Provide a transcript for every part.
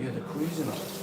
Yeah, the Cuisinart.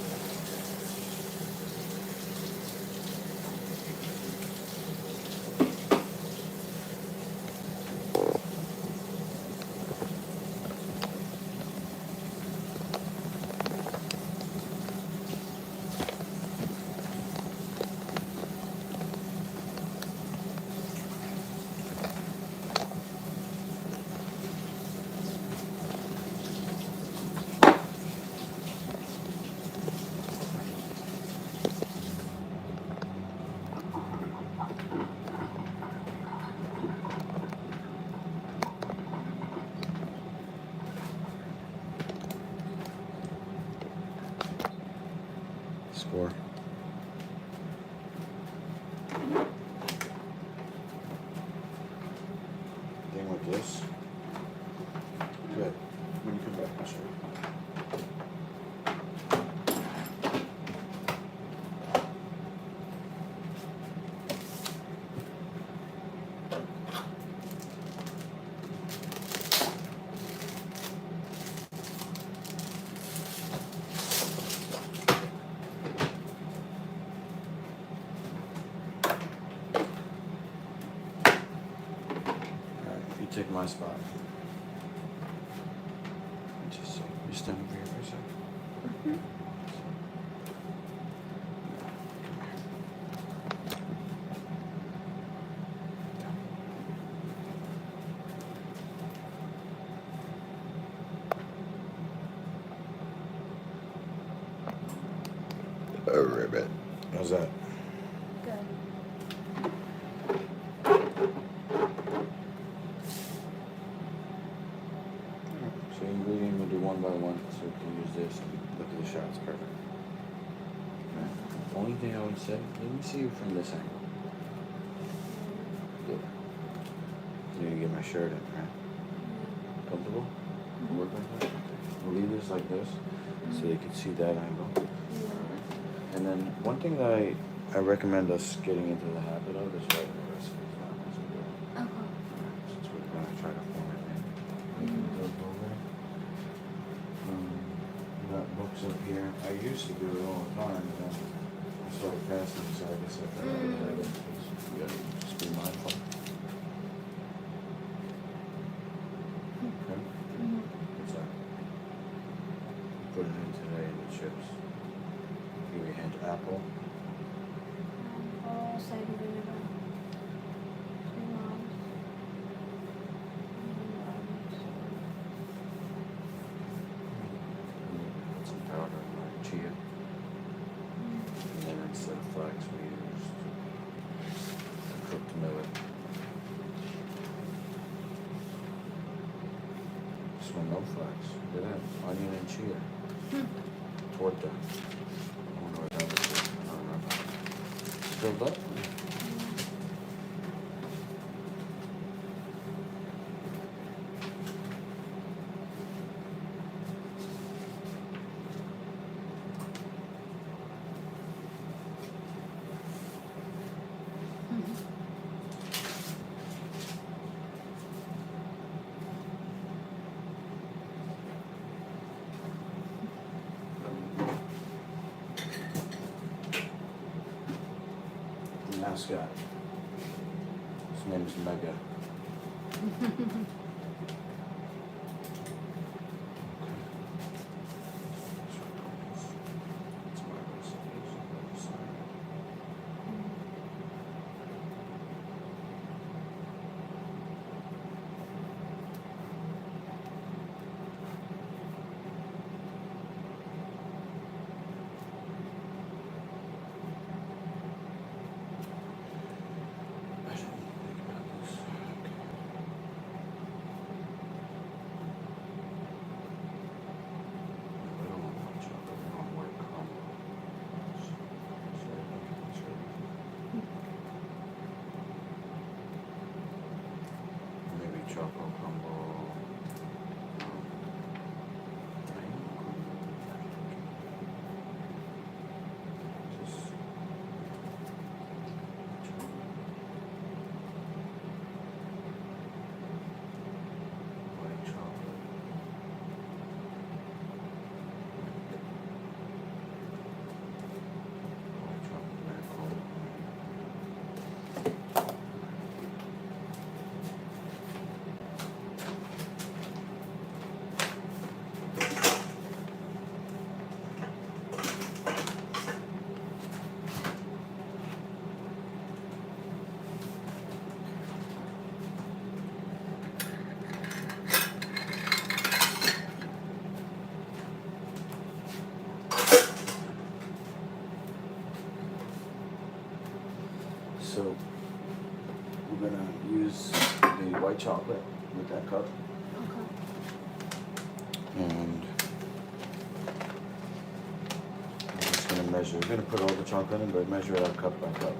Score. Thing like this. Good. When you come back, I'll show you. You take my spot. Just so you stand over here for a second. A ribbit. How's that? Good. So ingredient, we'll do one by one, so we can use this and look at the shots, perfect. Okay. Only thing I would say, let me see you from this angle. Yeah. I need to get my shirt in, right? Comfortable? Work like that? We'll leave this like this, so you can see that angle. And then one thing that I recommend us getting into the habit of is writing the recipes down as we go. Okay. Since we're going to try to form it in. Making those over. Got books up here. I used to do it all the time, and then I started passing, so I guess I fell out of the habit. You gotta just be mindful. Okay? What's that? Put it in today in the chips. Give me a hint, apple. Apple, cider vinegar. Put some powder like chia. And then instead of flax, we used cooked millet. This one, no flax. Look at that. Onion and chia. Torta. I wonder what that was. I don't remember. Filled up? Mascot. His name is Mega. white chocolate with that cup. Okay. And I'm just gonna measure. We're gonna put all the chocolate in, but measure it out cup by cup.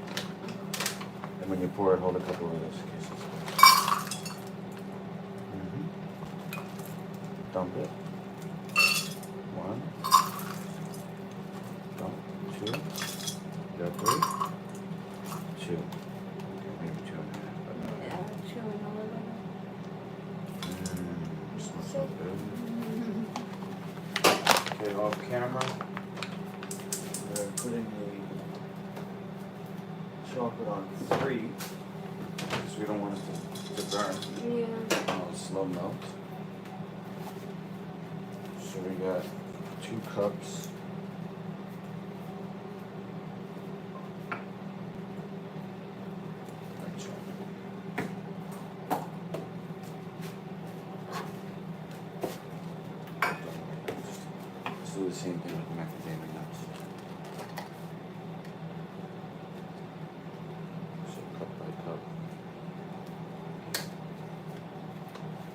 And when you pour it, hold a couple of those cases. Dump it. 1. Dump. 2. You got 3. 2. Okay, maybe 2.5. But no. Yeah, chewing a little bit. Smells so good. Okay, off camera. We're putting the chocolate on 3 because we don't want it to burn. Yeah. Slow melt. So we got 2 cups. Of chocolate. Let's do the same thing with macadamia nuts. So cup by cup.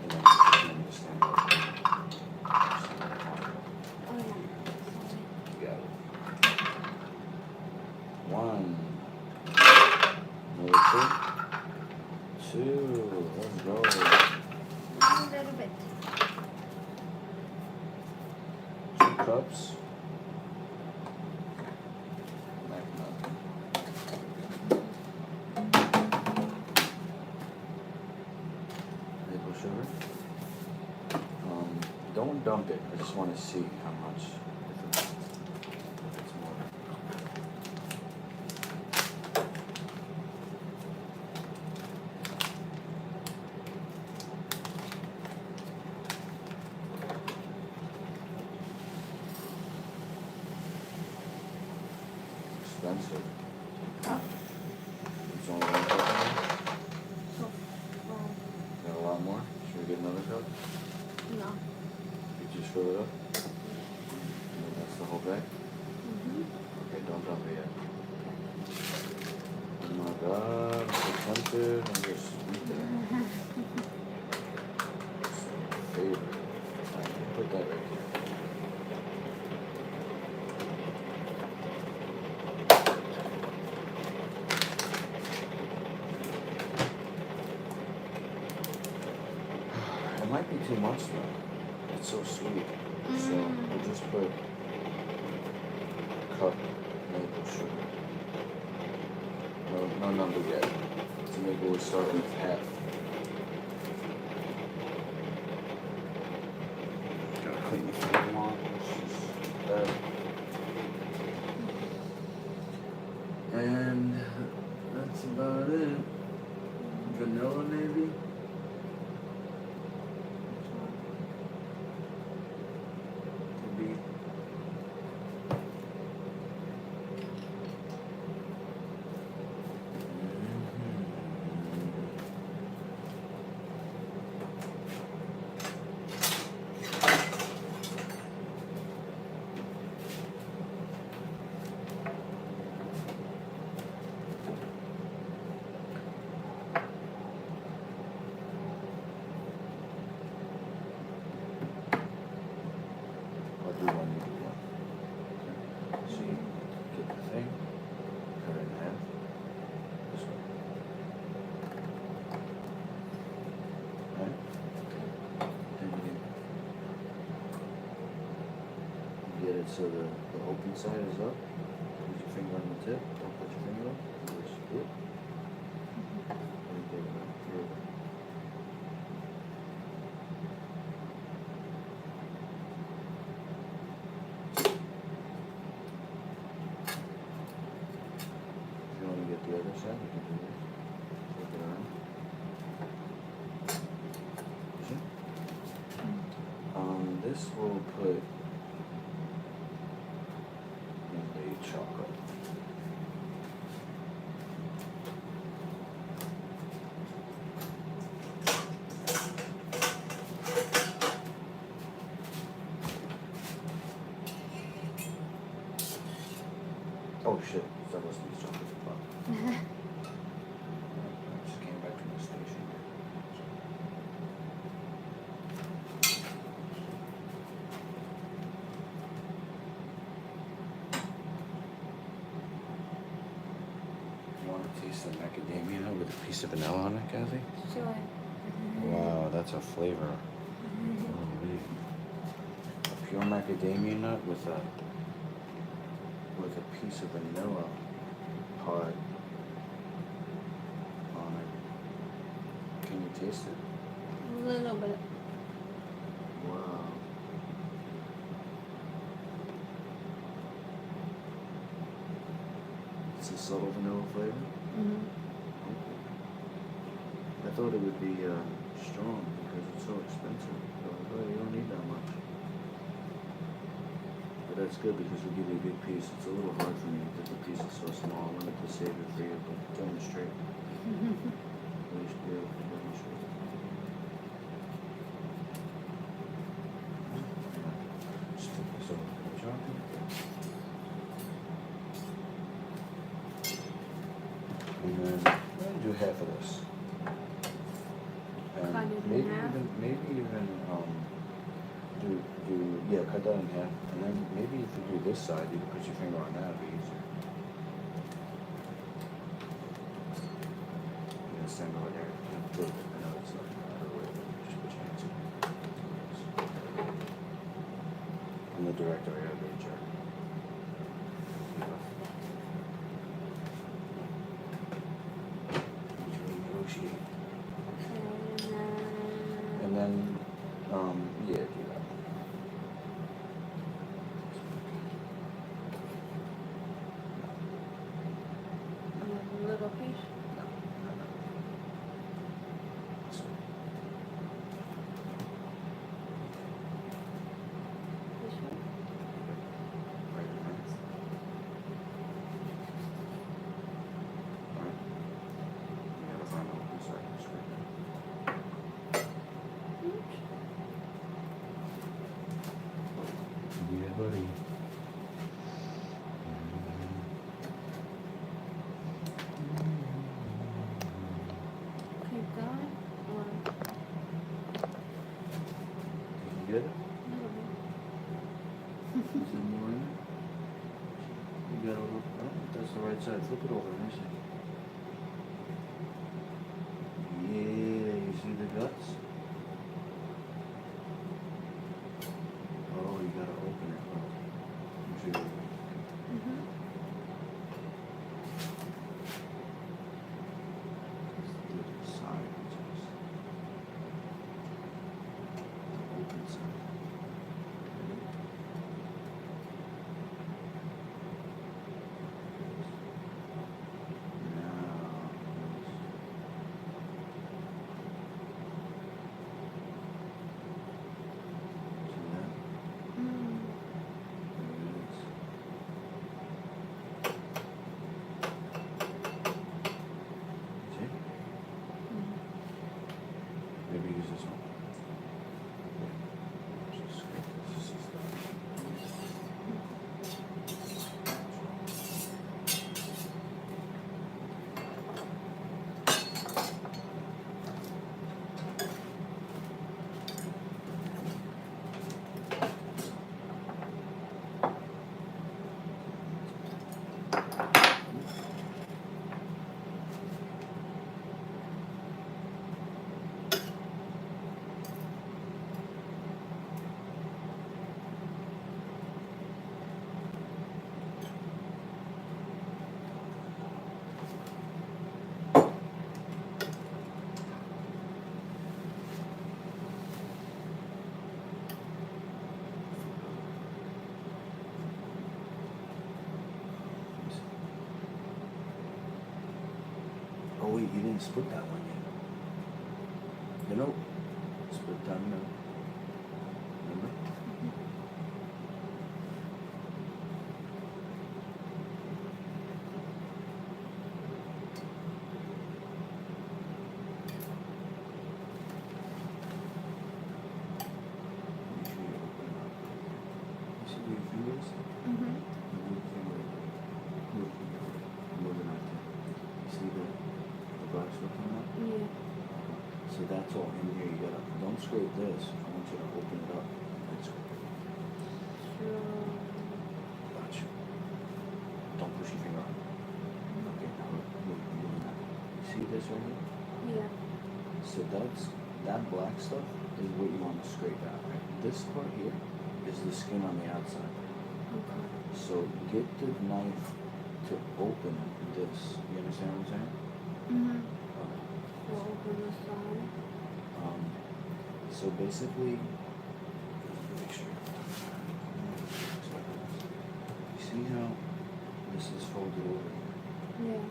And then you can stand up. Oh yeah. You got it. 1. Another 2. 2. Let's go. A little bit. 2 cups. Maple sugar. Don't dump it. I just want to see how much. If it's more. Expensive. It's only 1 cup in there. So, Got a lot more. Should we get another cup? no. You just fill it up? And then that's the whole bag? Okay, don't dump it yet. Oh my god, I'm so tempted. I'm just sweet there. Favorite. Alright, put that right here. It might be too much though. It's so sweet. So we'll just put a cup maple sugar. No number yet. So maybe we'll start with half. Gotta clean the flame on. And that's about it. Vanilla maybe? Maybe. I'll do one, you do one. Okay. So you get the thing, cut it in half. This way. Right? Then you get it so the open side is up. Put your finger on the tip. Don't put your finger up. Just do it. And get it up here. If you want to get the other side, you can do this. Flip it around. See? This will put in the chocolate. Oh shit, that wasn't the chocolate. Fuck. I just came back from the station. taste the macadamia with a piece of vanilla on it, Kathy? Sure. Wow, that's a flavor. Holy. A pure macadamia nut with a piece of vanilla pod on it. Can you taste it? A little bit. Wow. It's a subtle vanilla flavor? Mm-hmm. I thought it would be strong because it's so expensive. But you don't need that much. But that's good because we give you a big piece. It's a little hard for me because the piece is so small. I wanted to save it for you, but demonstrate. Please be able to demonstrate. Just put this over the chocolate. And then I'm gonna do half of this. And Cut it in half? maybe even cut that in half. And then maybe if you do this side, you can put your finger on that, it'd be easier. I'm gonna stand over there. I know it's not out of the way, but just put your hands in. I'm the director, I gotta be a jerk. Negotiate. And then, yeah, do that. A little piece. No. This one. This one. Right in there. Alright. You gotta find the open side. Just right there. Yeah, buddy. Keep going. Or You get it? a little bit. Is there more in it? You got a little, oh, that's the right side. Flip it over, let me see. Yeah, you see the guts? Oh, you gotta open it. Oh, I'm sure you Mm-hmm. the side, it's just the open side. Mm. Maybe use this one. Just scrape this. Oh wait, you didn't split that one yet. You know, split down the middle. Remember? Make sure you open it up. You see where your finger is? Mm-hmm. Move your finger right there. Move your finger right there. Move it right there. You see the box looking up? Yeah. So that's all in here. You gotta, don't scrape this. I want you to open it up and scrape it. Sure. Watch. Don't push your finger on. Okay, now move that. See this right here? Yeah. So that black stuff is what you want to scrape out, right? This part here is the skin on the outside. Okay. So get the knife to open this. You understand what I'm saying? Mhm. Okay. So open the side. So basically, make sure. You see how this is folded over here? Yeah.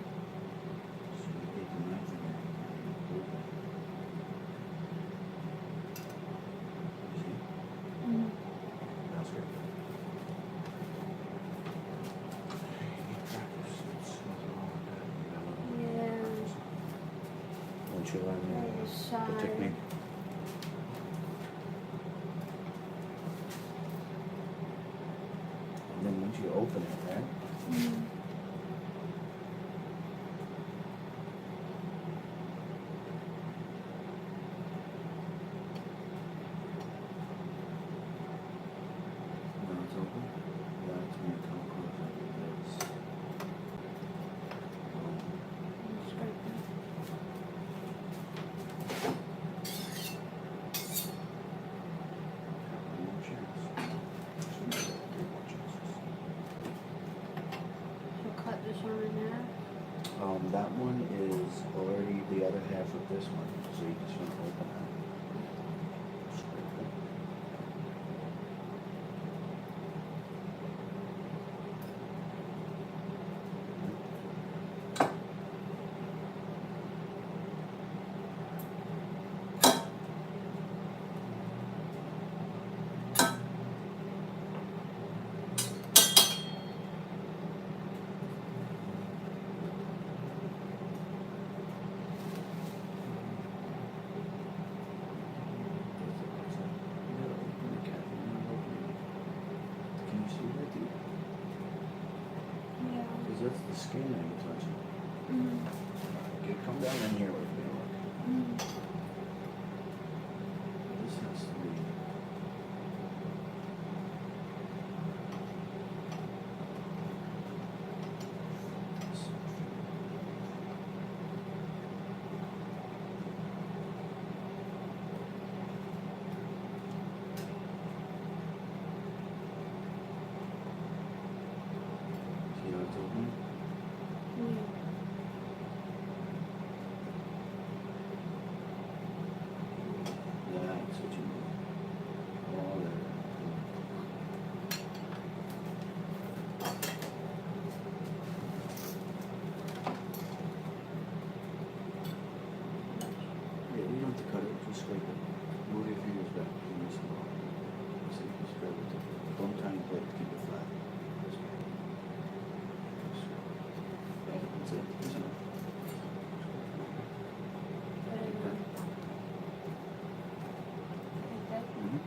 So you take the knife in there and open it. You see? Mhm. That's great. Practice. It's nothing wrong with that. You gotta learn how to Yeah. practice. Once you learn Very the shy. technique. And then once you open it, right? Mhm. Now it's open. That's when you come close like this. Scrape it. Have one more chance. So you got 3 more chances. So cut this one in half. That one is already the other half of this one, so you just want to open that. Scrape it. Can you see that? Yeah. Because that's the skin that you're touching. Mhm. Okay, come down in here with me. Look. Mhm. This has to be. See how it's open? Yeah. That's what you need. All that. Yeah, you don't have to cut it, just scrape it. Move your fingers back. You miss the ball. See, just grab it. Don't turn the plate, keep it flat. This way. That's it. That's enough. Like that. Mm-hmm.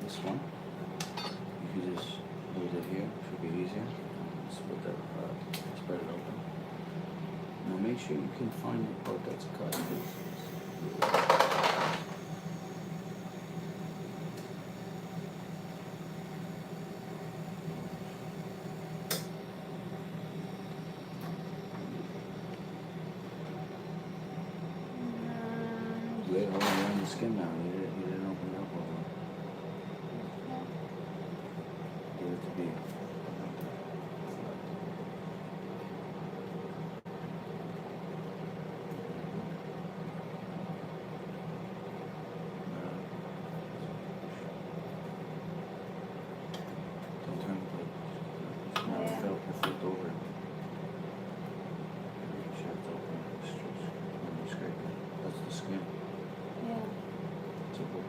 This one, you can just hold it here, should be easier. Split that, spread it open. Now make sure you can find the part that's cut. Lay it all around the skin now. You didn't open it up all the way. Get it to be flat. Don't turn the plate. Now Yeah. it flipped over. Make sure it's open. When you scrape it. That's the skin. Yeah. It's open.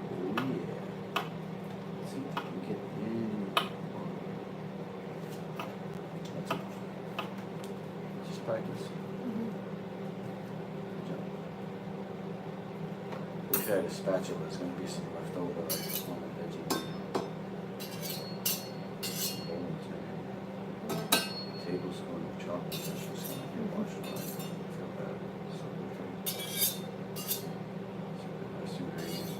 Oh yeah. See if you can get in. I had a spatula, there's gonna be some left over, like on the edge of the bones there. Tablespoon of chocolate, that's just gonna get washed away. I feel bad. So okay. So the last ingredient.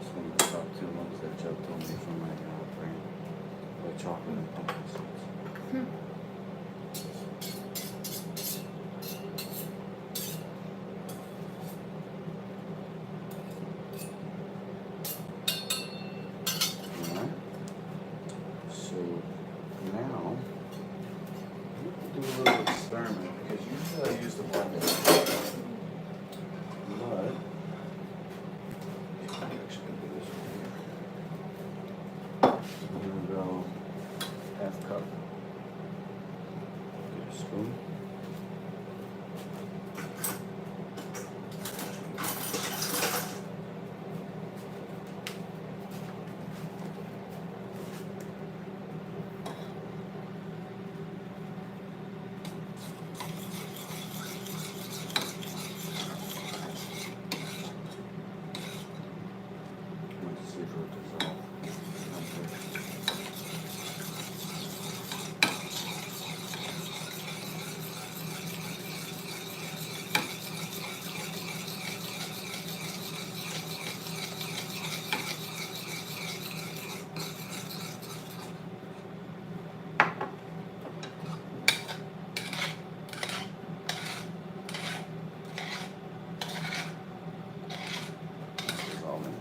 It's one of the top 2 ones that Joe told me from my brain. White chocolate and pumpkin seeds. Alright. So now do a little experiment because usually I use the blender. But I'm actually gonna do this one here. I'm gonna go half cup. Get a spoon. Let's see if it'll dissolve. Okay. Dissolving.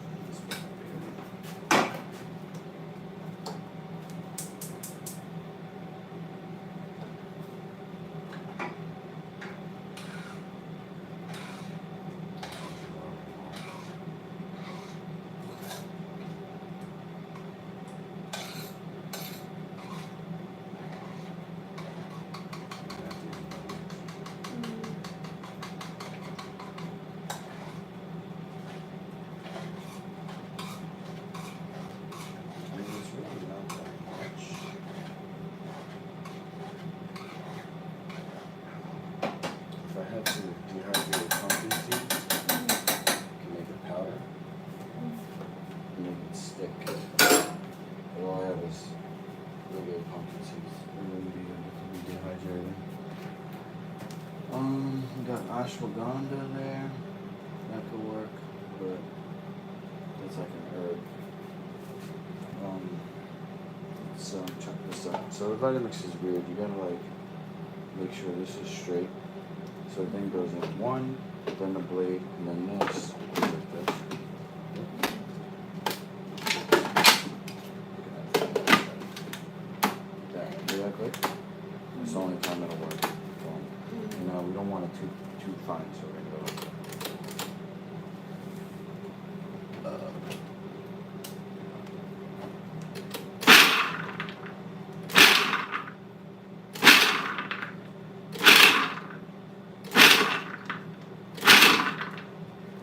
It's really not that much. If I had to dehydrate pumpkin seeds, I can make a powder and make it stick. But all I have is regular pumpkin seeds. It wouldn't be able to be dehydrated. We got ashwagandha there. That could work, but that's like an herb. So check this out. So the Vitamix is weird. You gotta like make sure this is straight. So the thing goes in one, then the blade, and then this. Like this. There. See that click? It's the only time it'll work. You know, we don't want it too fine, so we're gonna go like that.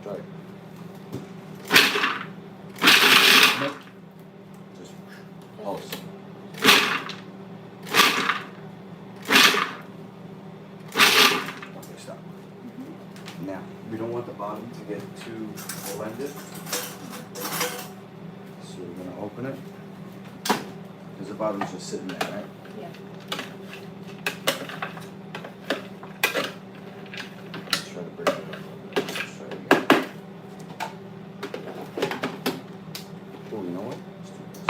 Try it. Nope. Just pulse. Okay, stop. Now, we don't want the bottom to get too blended. So we're gonna open it. Because the bottom's just sitting there, right? Yeah. Let's try to break it up a little bit. Let's try it again. Oh, you know what? Let's do this.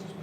Just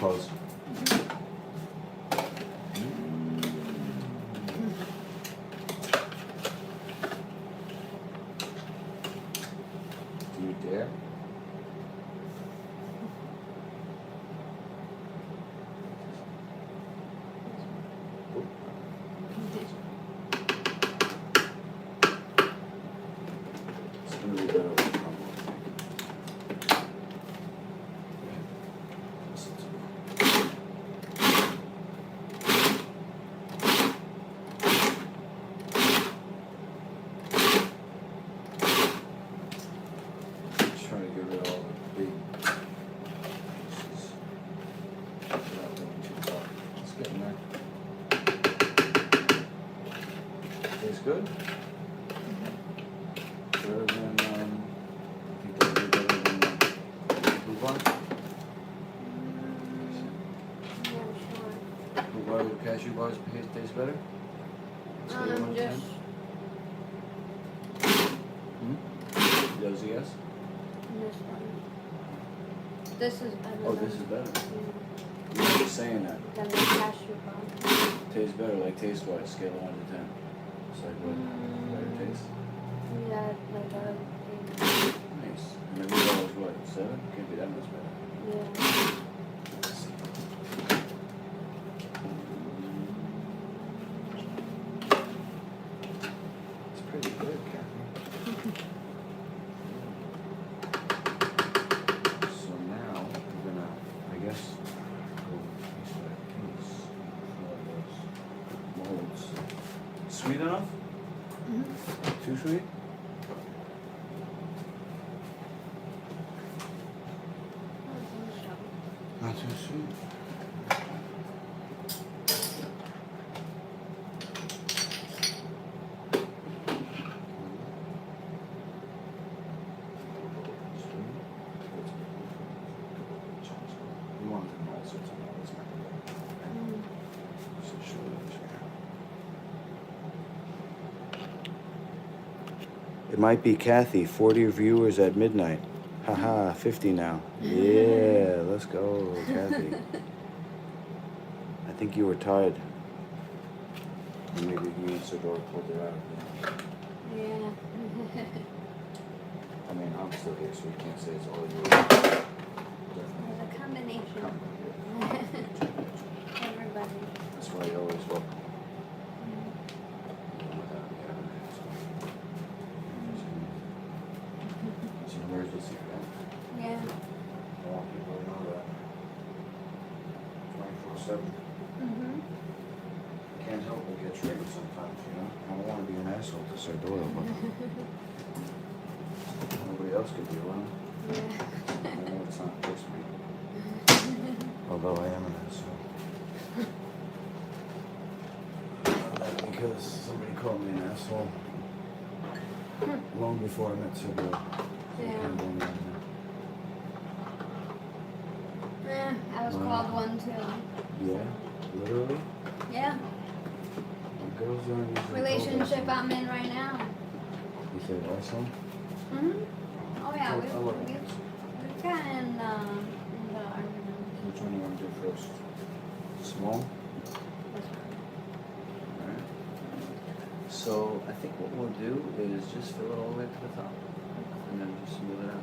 Pause. Do you dare? It's gonna be better with crumble, I think. Listen to me. Just trying to get rid of all the big pieces without going too far. It's getting there. Tastes good? Better than, I think that'll be better than blue bar? Blue bar with cashew bars taste better? Scale of 1 to 10? Just That was a yes? this one. This is better. Oh, this is better. You were just saying that. Than the cashew bar. Tastes better, like taste-wise, scale of 1 to 10. It's like what? Better taste? Yeah, like a Nice. And the blue bar was what? 7? Can't be that much better. yeah. Let's see. It's pretty good, Kathy. So now we're gonna, I guess, go piece by piece for those molds. Sweet enough? Too sweet? Not too sweet. We want them all sorts of molds, man. So show those here. It might be Kathy, 40 viewers at midnight. Haha, 50 now. Yeah, let's go, Kathy. I think you were tired. Or maybe me and Sador pulled her out. Yeah. I mean, I'm still here, so you can't say it's all you. Definitely. It's a combination. Come here. Everybody. That's why you're always welcome. Without me having it, so. It's an emergency, right? Yeah. I want people to know that. 24/7. Can't help but get triggered sometimes, you know? I don't want to be an asshole to Sardora, but nobody else could be one. Yeah. I know it's not just me. Although I am an asshole. Because somebody called me an asshole long before I met Sardora. Yeah. I was called one too. Yeah? Literally? Yeah. The girls aren't usually Relationship called I'm in right now. asshole. You said asshole? Oh yeah, I we've love it. gotten in the argument. Which one do you want to do first? Small? Alright. So I think what we'll do is just fill it all the way to the top. And then just smooth it out.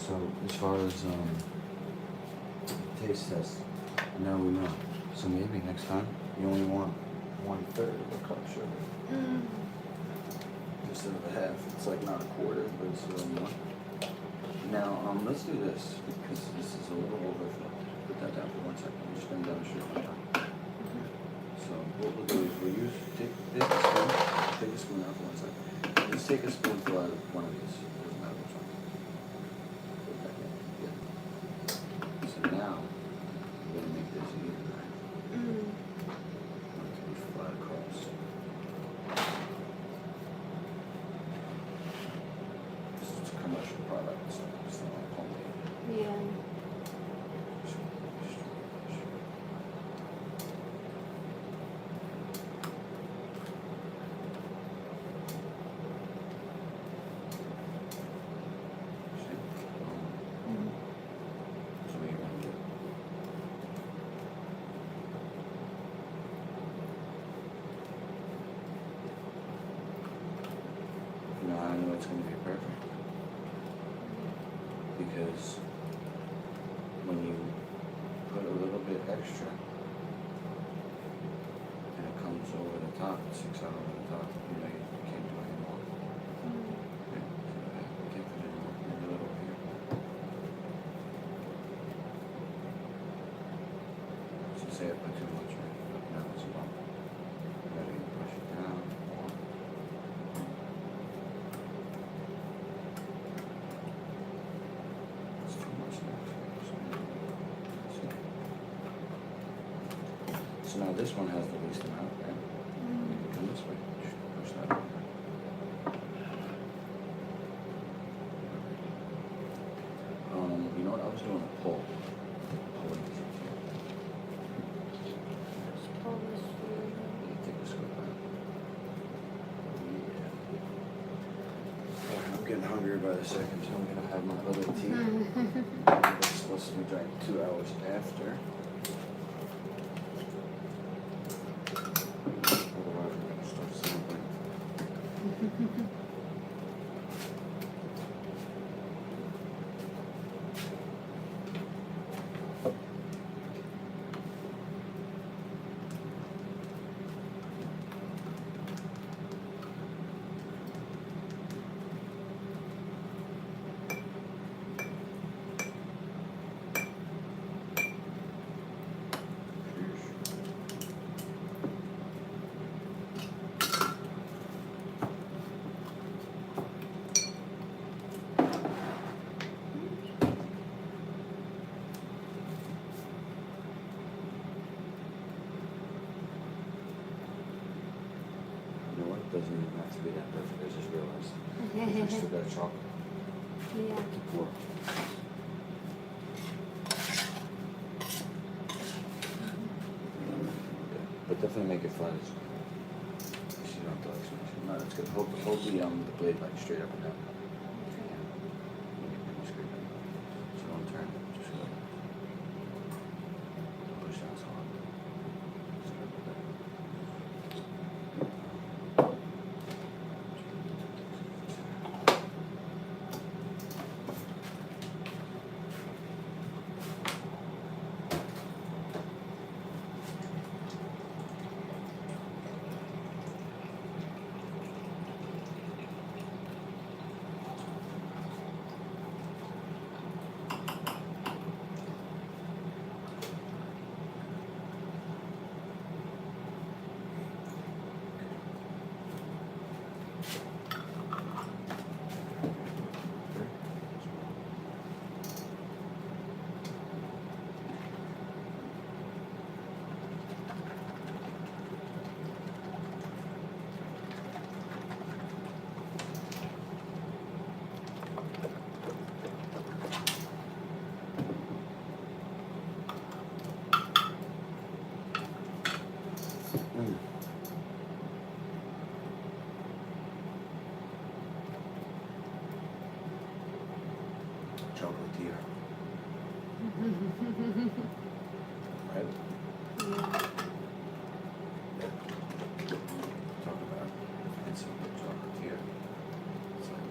So as far as taste test, now we know. So maybe next time you only want 1/3 of a cup sugar instead of a half. It's like not a quarter, but it's a little more. Now let's do this because this is a little overfilled. Put that down for 1 second. I'm just gonna demonstrate one time. So what we'll do is we'll take a spoon. Take a spoon out for 1 second. Just take a spoonful out of one of these. Doesn't matter which one. Put it back in. Yeah. So now we're gonna make this even, right? To be flat across. This is a commercial product, so it's not like homemade. Yeah. So what you're gonna do. Now I know it's gonna be perfect. Because when you put a little bit extra and it comes over the top, it sticks out over the top, you know you can't do any more. Yeah, so you can't put any more. Maybe a little over here. So say I put too much, right? But now it's about. You gotta push it down more. It's too much now. So now this one has the least amount, right? Come this way. Push that over. You know what? I was doing a poll. Pulling these up here. Just pull this through. You take a scoop out. Yeah. I'm getting hungrier by the second, so I'm gonna have my other tea. It's supposed to be drank 2 hours after. Otherwise, we're gonna start sampling. You know what? It doesn't even have to be that perfect. I just realized. I still got chocolate Yeah. to pour. Yeah, but definitely make it flat as you don't have to like smash it. No, that's good. Hold the blade like straight up and down. Yeah. Make it pretty straight up. So don't turn it. Just go. Don't push down so hard. Just go like that. Chocolatier. Right? Yeah. Talk about fancy chocolatier. It's like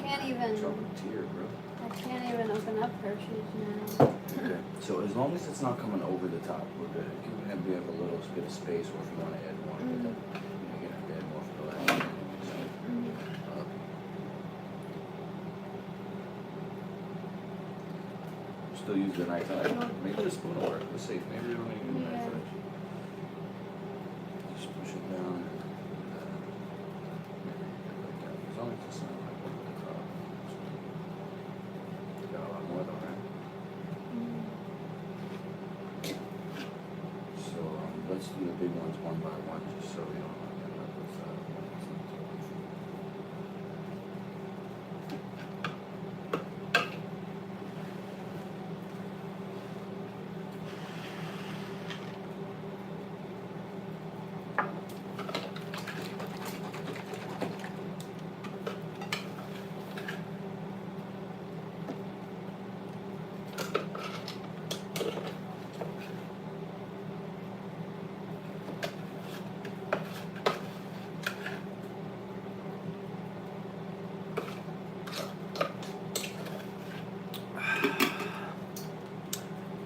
can't even. Chocolatier, bro. I can't even open up Hershey's now. Okay, so as long as it's not coming over the top, we're good. You can have a little bit of space, or if you want to add more, but then you're gonna have to add more for the last one. So, still use the knife. Maybe the spoon will work. We're safe. Maybe we don't need a knife for it. Just push it down. As long as it's not like over the top. Got a lot more though, right? So let's do the big ones one by one, just so we don't end up with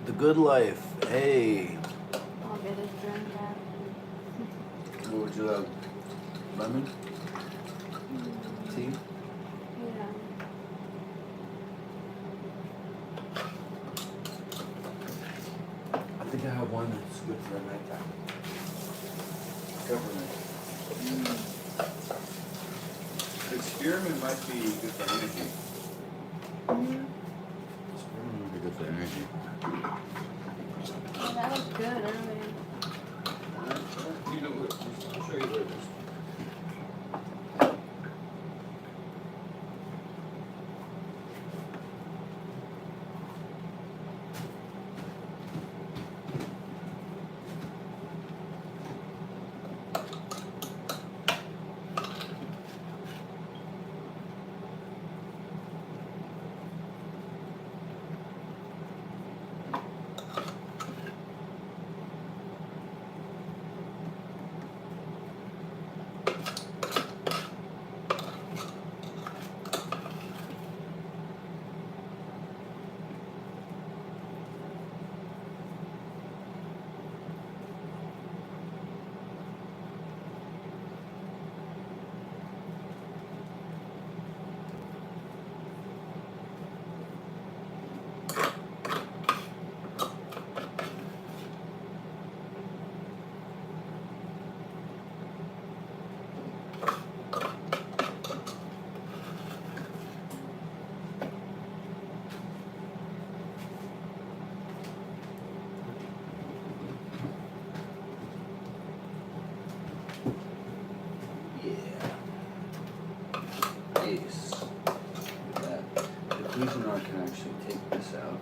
The Good Life. Hey. I'll get it drink out. What would you have? Lemon? Tea? Yeah. I think I have one that's good for a nighttime. Government. Experiment might be good for energy. Experiment might be good for energy. Oh, that was good earlier. You know what? I'll show you where it is. Nice. Look at that. The Cuisinart can actually take this out.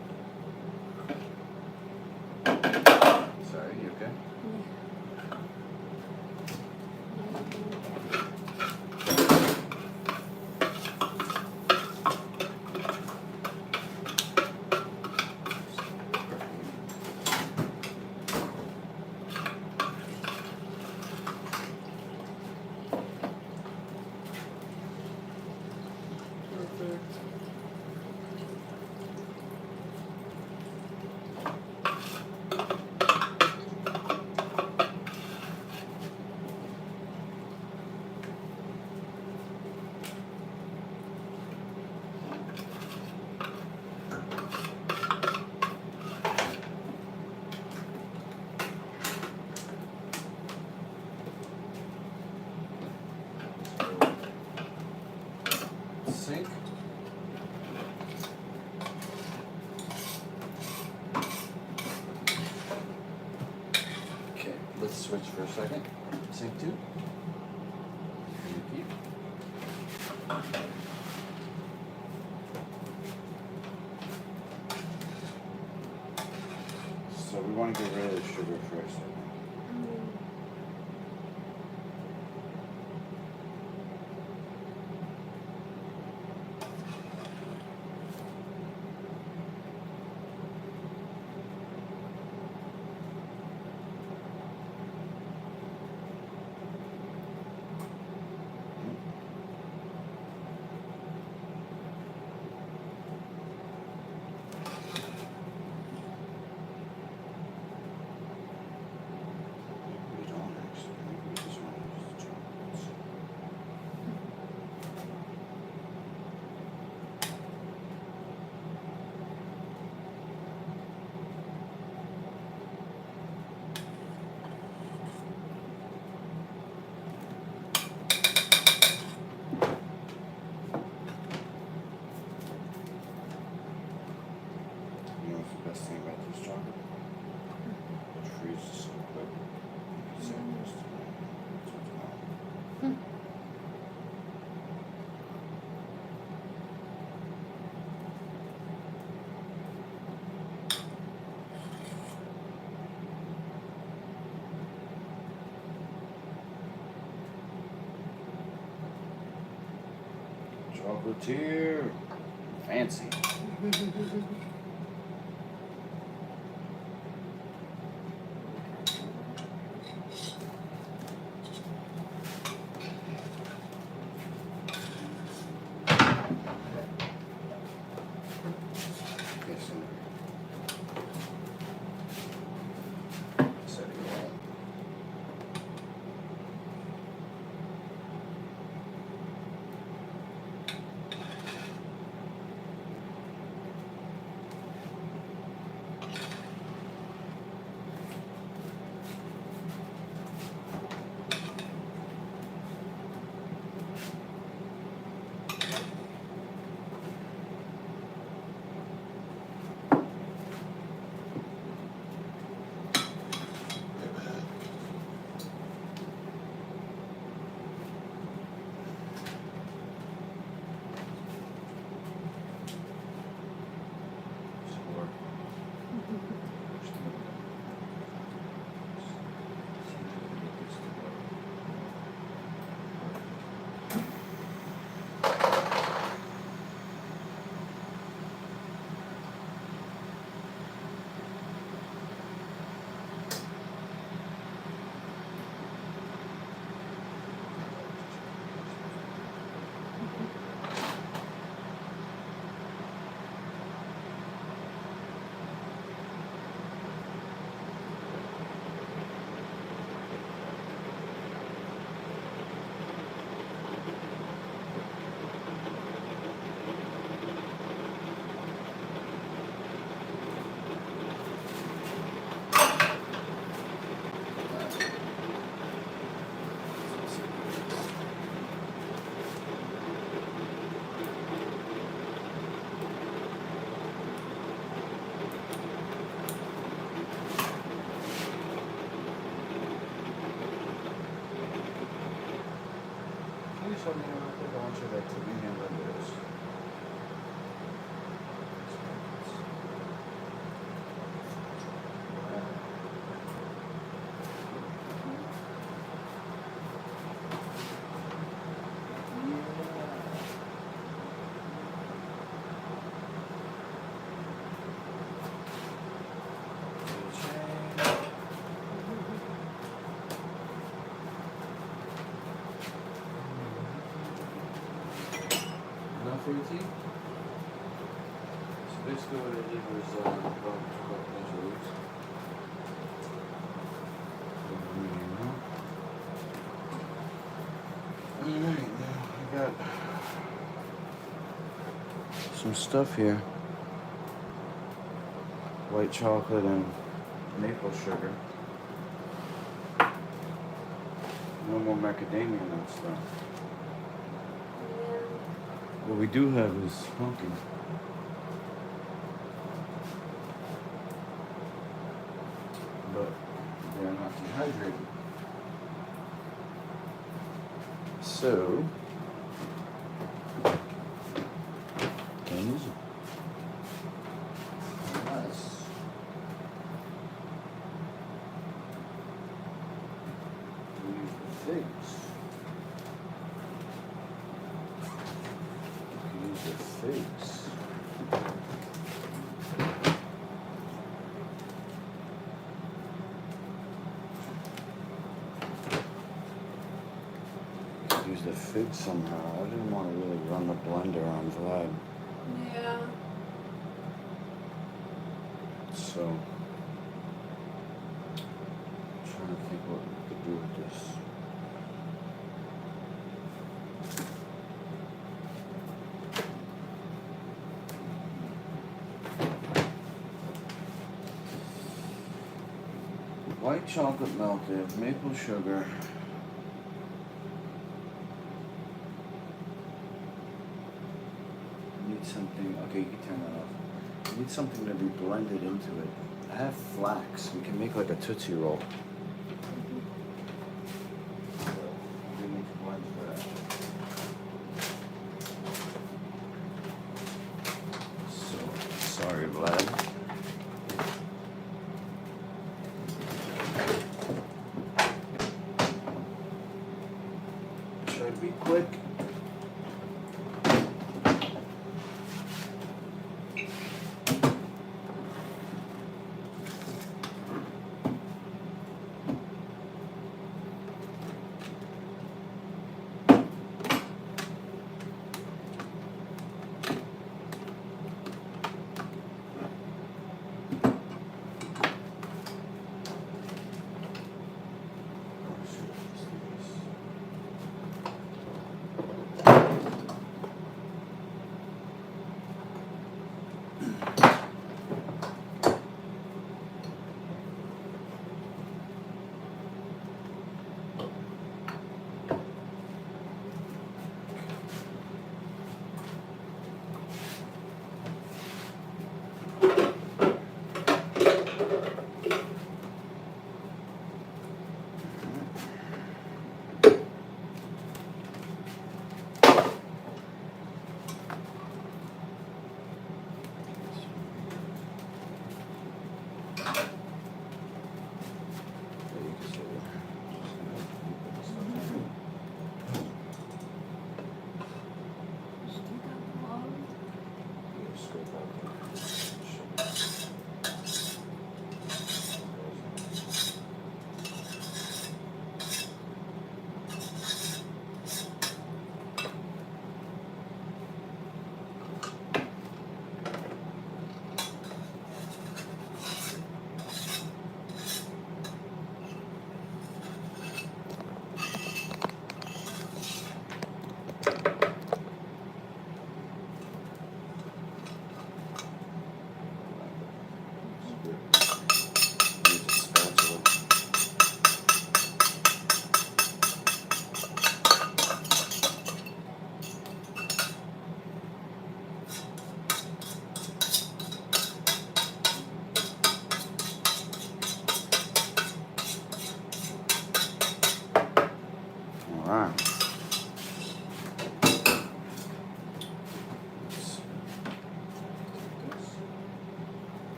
Sorry, you okay? Sink. Okay, let's switch for a second. Sink 2. Repeat. So we want to get rid of the sugar first. Chocolatier. Fancy. Something about the launcher that took me handle this. For your tea? So basically what I did was about a bunch of roots. Alright, now I got some stuff here. White chocolate and maple sugar. No more macadamia nuts though. What we do have is pumpkin. But they're not dehydrated. So, can't use it. Unless we use the figs. The figs. Use the figs somehow. I didn't want to really run the blender on Vlad. Yeah. So, I'm trying to think what we could do with this. White chocolate melted, maple sugar. Need something, okay, you can turn that off. Need something to be blended into it. I have flax. We can make like a Tootsie Roll. We need to blend for that. So, sorry, Vlad. Try to be quick.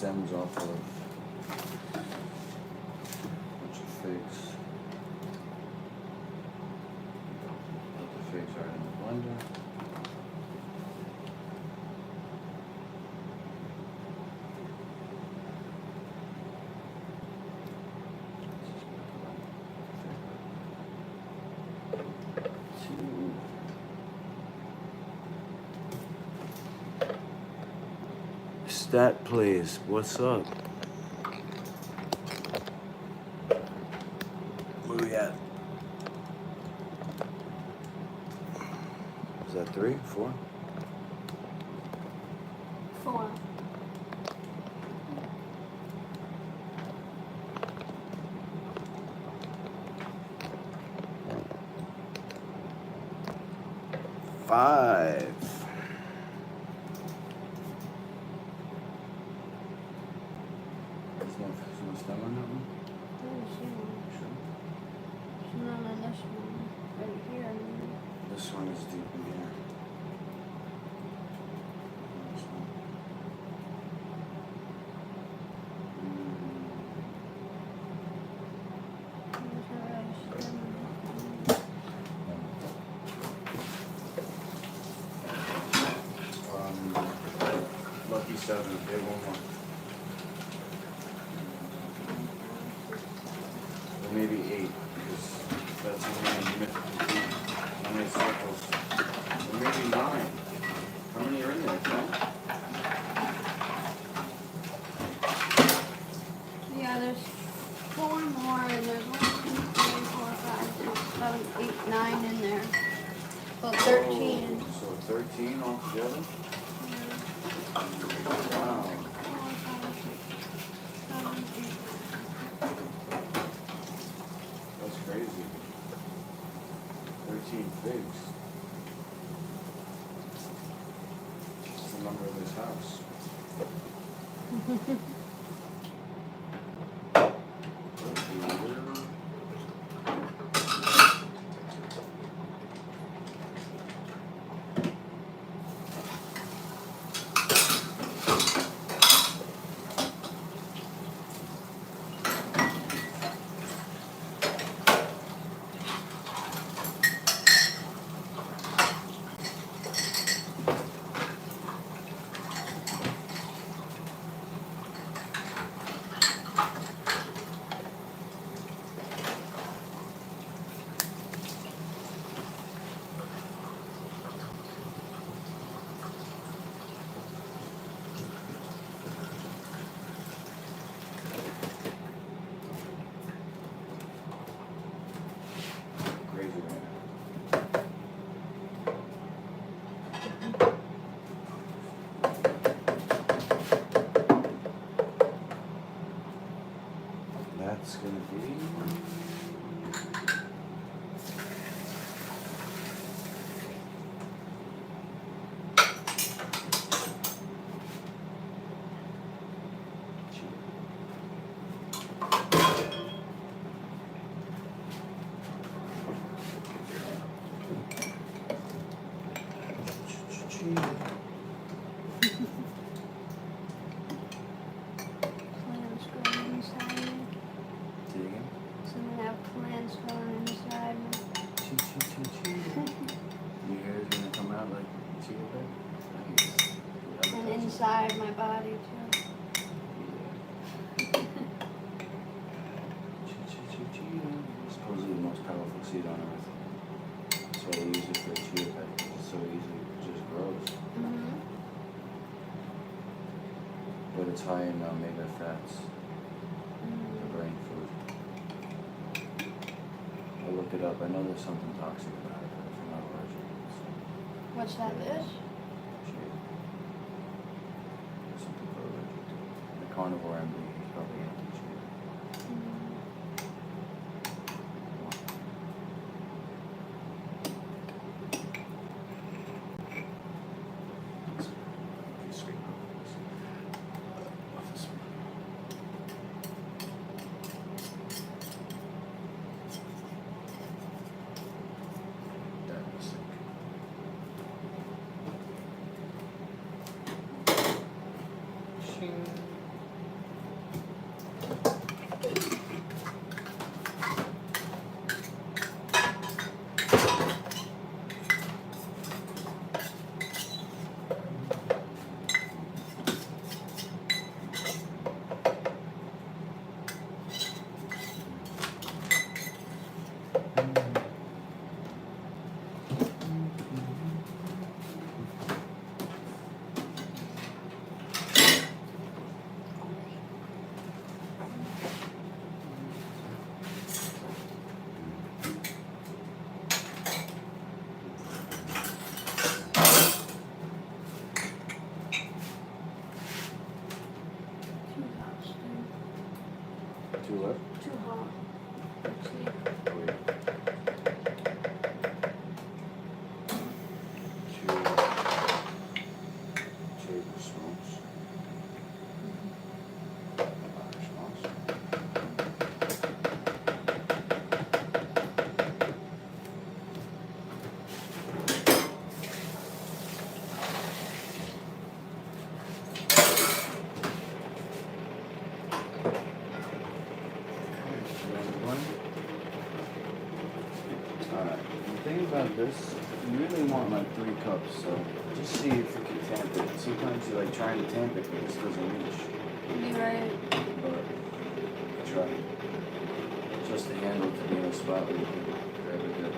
stems off of a bunch of figs. Put the figs right in the blender. Stat please, what's up? Where we at? Is that 3, 4? 4. Five. There's no stem on that one? Sure. There's none on this one. Right here. This one is deep in here. This one. Lucky 7, okay, one more. Or maybe 8, because that's how many circles. Or maybe 9. How many are in there, 10? Yeah, there's 4 more, and there's 1, 2, 3, 4, 5, 6, 7, 8, 9 in there. Well, 13. Oh, so 13 altogether? Wow. 4, 5, 6, 7, 8. That's crazy. 13 figs. That's the number of this house. Crazy, man. That's gonna be Plants growing inside me. Say again? So I'm gonna have plants growing inside me. Your hair is gonna come out like chia pet? Nice. And inside my body too. Supposedly the most powerful seed on earth. That's why they use it for chia pet. It's so easy, it just grows. Mm-hmm. But it's high in omega fats, the brain food. I'll look it up. I know there's something toxic about it, but if you're not allergic, it's What's that is? chia. There's something for allergic to. The carnivore MD is probably anti-chia. Too what? Too hot. Let's see. Oh, yeah. Two tablespoons. Alright, the thing about this, you really want like 3 cups, so just see if you can tamp it. Sometimes you're like trying to tamp it, but this doesn't reach. You're right. But try. Just the handle to be in a spot where you can grab it good.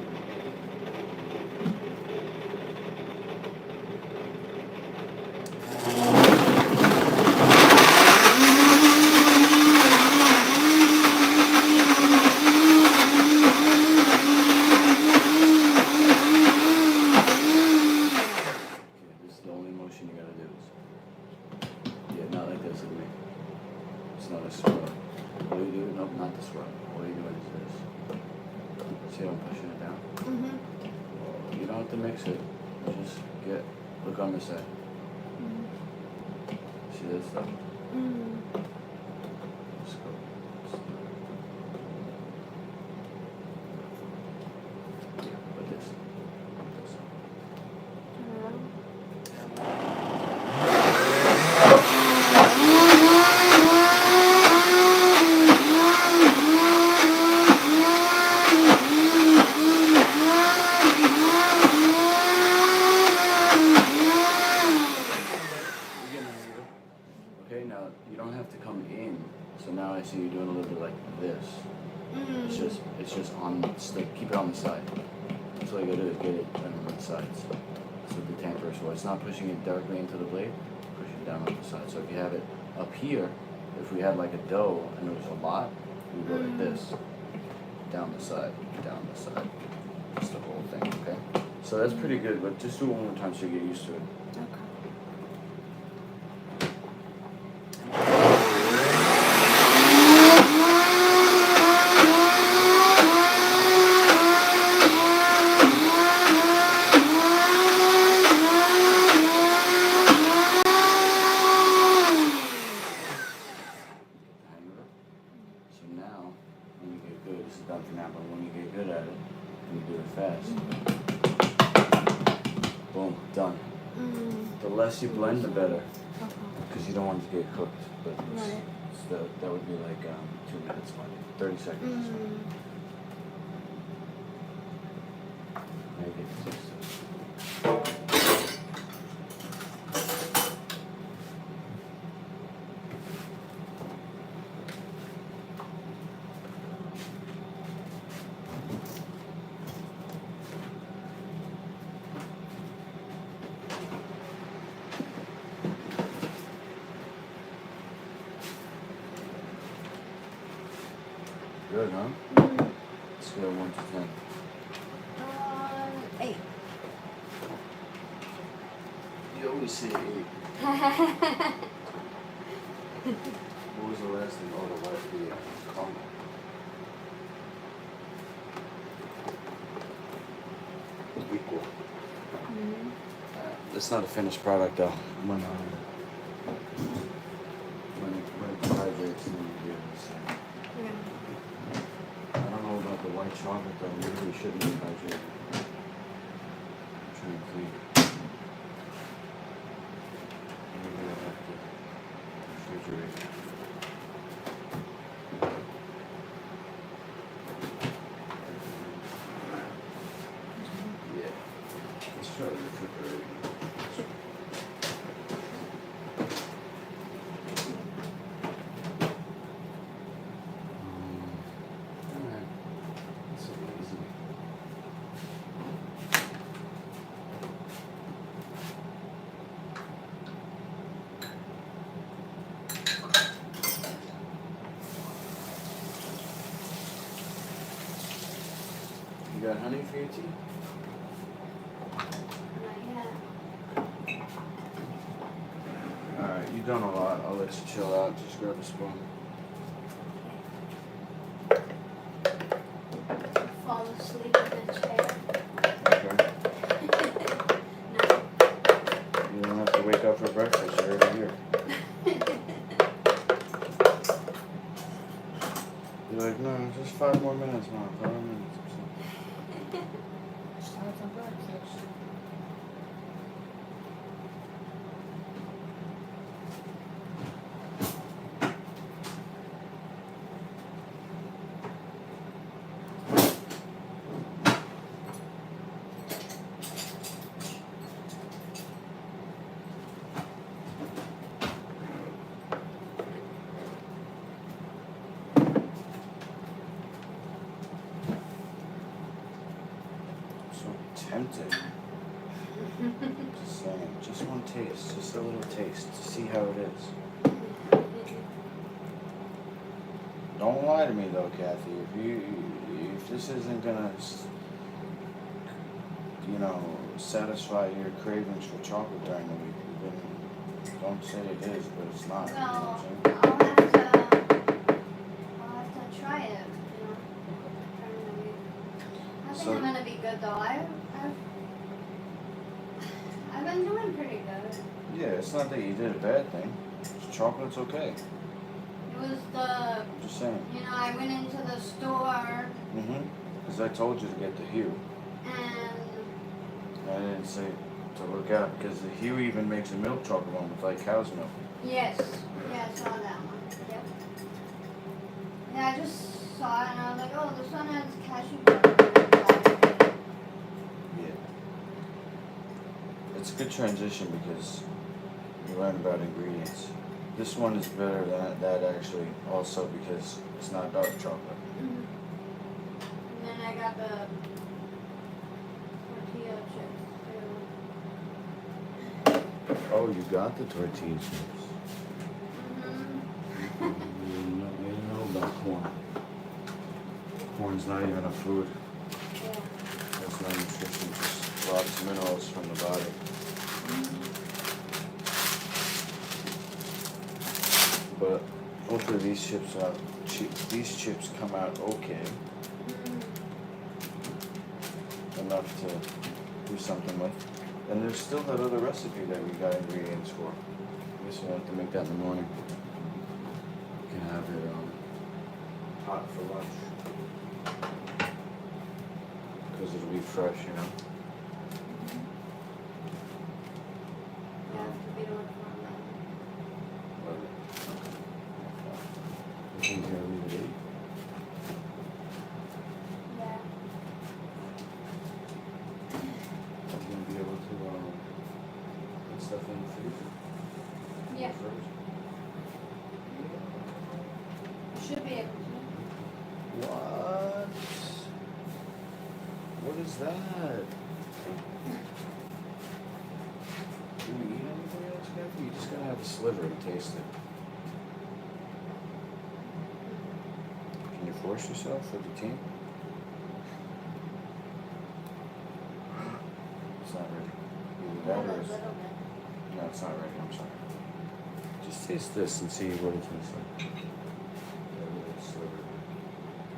See how I'm pushing it down? Mm-hmm. You don't have to mix it. Just look on this side. Mm-hmm. See this stuff? Mm-hmm. Let's go. Put this. Okay, now you don't have to come in. So now I see you doing a little bit like this. Mm-hmm. It's just on. Keep it on the side. That's all you gotta do is get it on the sides. That's what the tamper is for. It's not pushing it directly into the blade. Push it down on the side. So if you have it up here, if we had like a dough and there was a lot, we go like this, down the side, down the side. That's the whole thing. Okay. So that's pretty good. But just do it one more time so you get used to it. Okay. Done for now, but when you get good at it, and you do it fast, boom, done. The less you blend, the better, because you don't want it to get cooked. But that would be like 2 minutes, 30 seconds. Make it good, huh? Scale 1 to 10. 8. You always say 8. What was the last thing? Oh, the crumble. Equal. It's not a finished product though. When it dehydrates, then you do this. I don't know about the white chocolate though. Maybe we shouldn't dehydrate. I'm trying to clean. Maybe I'll have to refrigerate. Yeah. Let's try to refrigerate. You got honey for your tea? Not yet. Alright, you've done a lot. I'll let you chill out. Just grab a spoon. for breakfast. You're already here. You're like, no, just 5 more minutes, Mom. 5 more minutes. It's time for breakfast. Tempted. Just saying, just one taste, just a little taste to see how it is. Don't lie to me though, Kathy. If this isn't gonna, satisfy your cravings for chocolate during the week, then don't say it is, but it's not. You know what I'm saying? I'll have to try it, during the week. I think So- I'm gonna be good though. I've been doing pretty good. Yeah, it's not that you did a bad thing. Chocolate's okay. It was the, Just saying. I went into the store Because I told you to get the Hue. and I didn't say to look out because the Hue even makes a milk chocolate one with like cow's milk. yes, yeah, I saw that one. Yep. Yeah, I just saw it and I was like, oh, this one has cashew butter. Yeah. It's a good transition because you learn about ingredients. This one is better than that actually also because it's not dark chocolate. And then I got the tortilla chips too. Oh, you got the tortilla chips. Mm-hmm. You didn't know about corn. Corn's not even a food. Yeah. That's no nutrition, just robs minerals from the body. But hopefully these chips come out okay. Enough to do something with. And there's still that other recipe that we got ingredients for. I guess we'll have to make that in the morning. We can have it hot for lunch. Because it'll be fresh, Yeah, we don't want that. You think you're gonna leave it 8? Yeah. Are you gonna be able to put stuff in the freezer? Yeah. Fridge? Should be able to. What? What is that? Do you eat anything else, Kathy? You're just gonna have a sliver and taste it. Can you force yourself for the team? It's not ready. Either that or A it's... little bit. No, it's not ready. I'm sorry. Just taste this and see what it tastes like. That little sliver.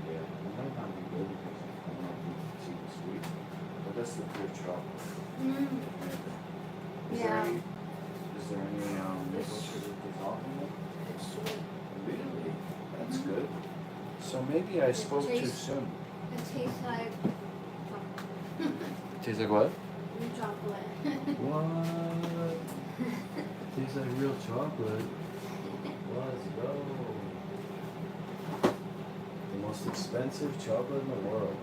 Yeah, it might not be good because I don't know if it's even sweet. But that's the pure chocolate. Is Yeah. there any maple sugar dissolved in it? It's sweet. Really? That's good. So maybe I spoke too tastes- soon. It tastes like Tastes like what? chocolate. What? Tastes like real chocolate. Let's go. The most expensive chocolate in the world.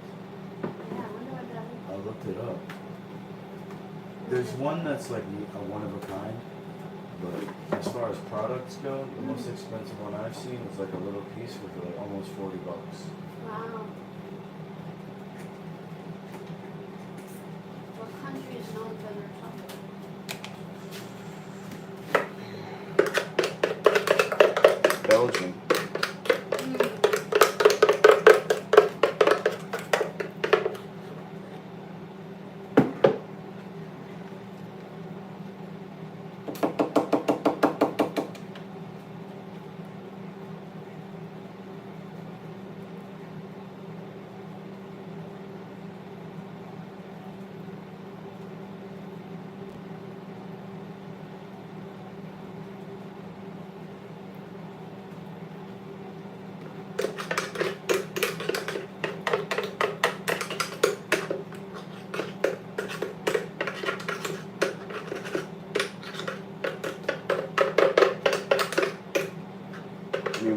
Yeah, I wonder what that is. I looked it up. There's one that's like a one of a kind, but as far as products go, the most expensive one I've seen is like a little piece with like almost $40. Wow. What country is known for their chocolate? Belgium.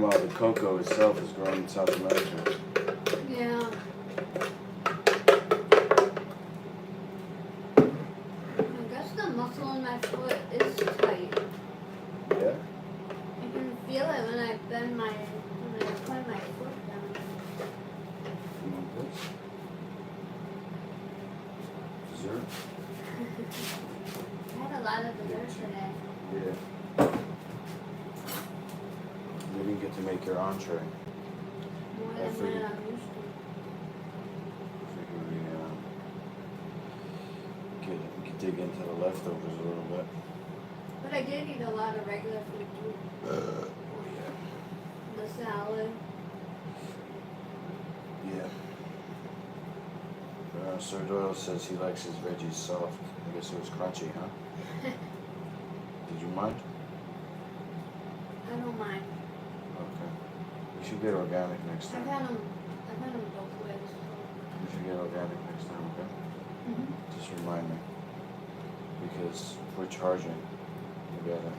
Meanwhile, the cocoa itself is grown in South America. Yeah. I guess the muscle in my foot is tight. Yeah? I can feel it when I bend when I put my foot down. You want this? Dessert? I had a lot of dessert today. Yeah. You didn't get to make your entree. More I than figured. what I'm used to. Figure we could dig into the leftovers a little bit. But I did eat a lot of regular food too. Oh The salad. yeah. Sir Doyle says he likes his veggies soft. I guess it was crunchy, huh? Did you mind? I don't mind. Okay. We should get organic next I've time. had them both ways. We should get organic next time, okay? Mm-hmm. Just remind me. Because if we're charging, we gotta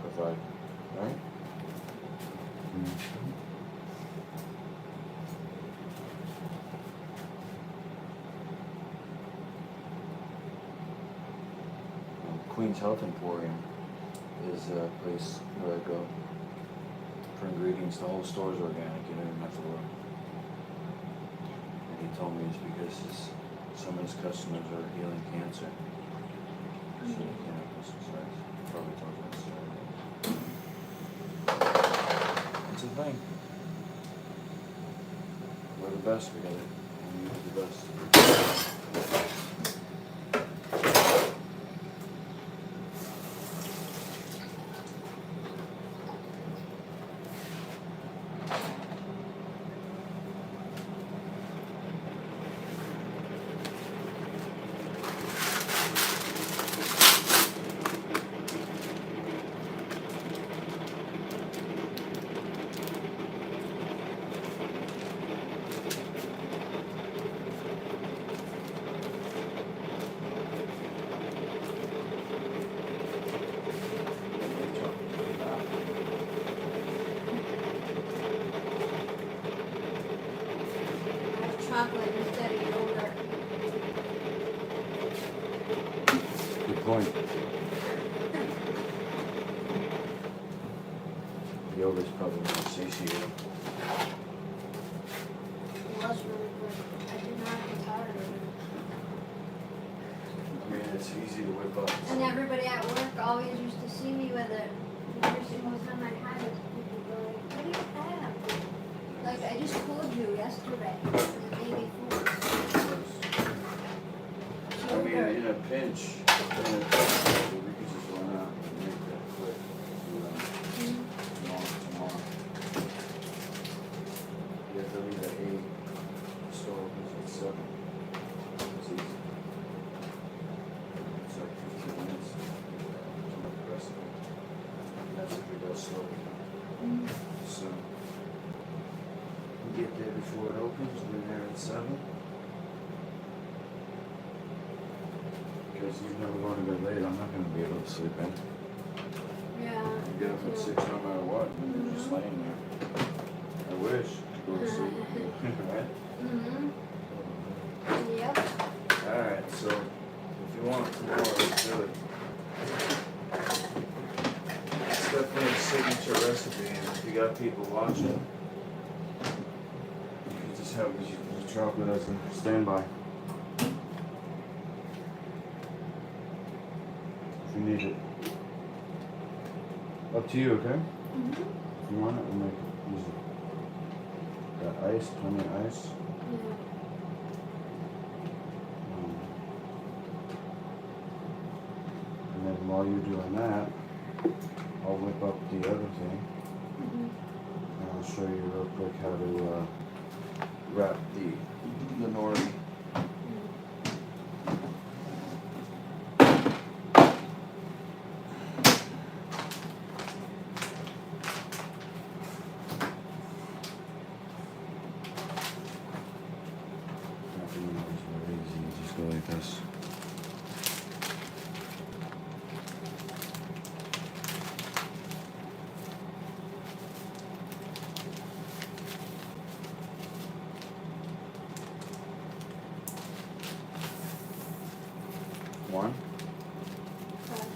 provide, right? Mm-hmm. Queen's Health Emporium is a place where I go for ingredients. The whole store is organic, you don't even have to look. And he told me it's because some of his customers are healing cancer. So they can't have pesticides. Probably told you that. It's a thing. We're the best, we gotta use the best. Chocolate instead of yogurt. Good point. Yogurt's probably more satiating. It was really good. I did not get tired of it. I mean, it's easy to whip up. And everybody at work always used to see me with it. Every single time I had it, people go like, what do you have? Like, I just told you yesterday, the day before. I mean, in a pinch, we could just run out and make that quick. Tomorrow. You have to leave at 8. The store opens at 7. It's easy. It's like 15 minutes. To make the rest of it. That's if we go slow. So, we get there before it opens. We're there at 7. Because even though we're going to bed late, I'm not going to be able to sleep in. Yeah. You get up at 6 no matter what, and you're just laying there. I wish to go to sleep. Right? Mm-hmm. Yep. Alright, so if you want it tomorrow, let's do it. It's definitely a signature recipe, and if you got people watching, you can just have the chocolate as a standby. If you need it. Up to you, okay? Mm-hmm. If you want it, we'll make it easy. Got ice, plenty of ice. Yeah. And then while you're doing that, I'll whip up the other thing. Mm-hmm. And I'll show you real quick how to wrap the nori. Wrapping the nori is very easy. You just go like this. One. Now.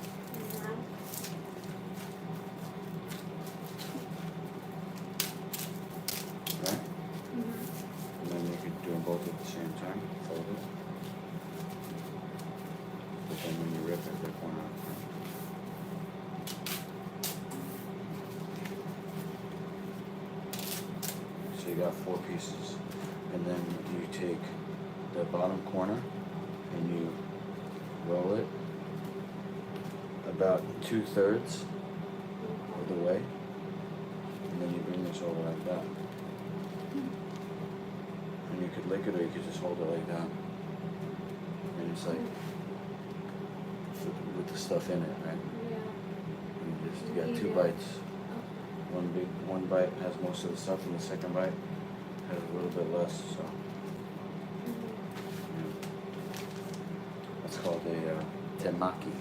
Right? Mm-hmm. And then you could do them both at the same time. Fold it. But then when you rip it, rip one out. So you got 4 pieces. And then you take the bottom corner and you roll it about 2/3 of the way. And then you bring this over like that. And you could lick it or you could just hold it like that. And it's like with the stuff in it, right? Yeah. And you got 2 Yeah. bites. One bite has most of the stuff and the second bite has a little bit less, so yeah. That's called a temaki.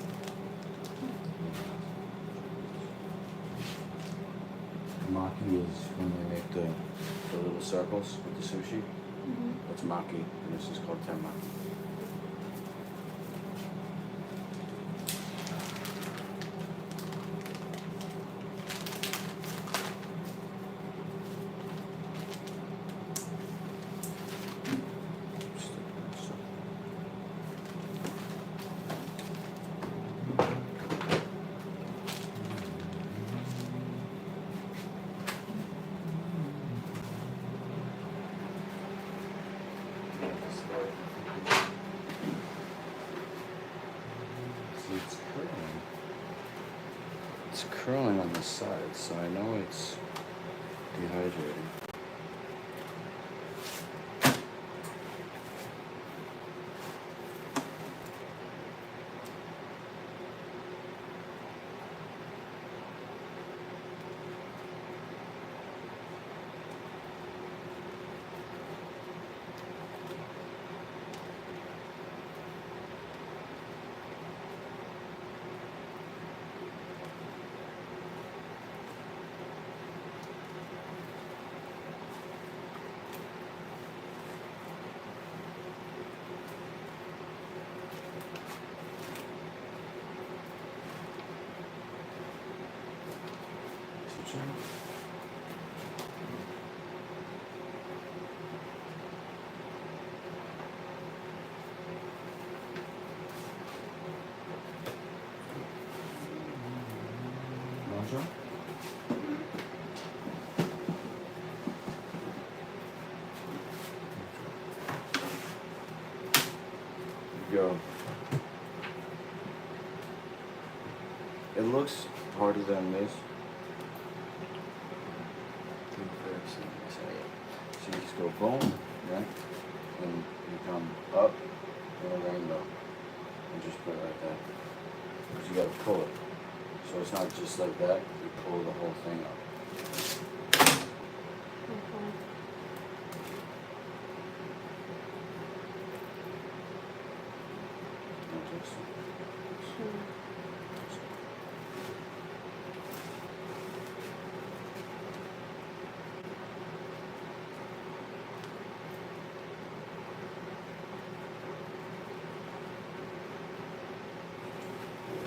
Maki is when they make the little circles with the sushi. Mm-hmm. That's maki, and this is called temaki. See, it's curling. It's curling on the side, so I know it's dehydrating. Bonjour. Go. It looks harder than this. So you just go boom, right? And you come up in a rainbow and just put it like that. Because you gotta pull it. So it's not just like that, you pull the whole thing up. Okay. Like this. Sure.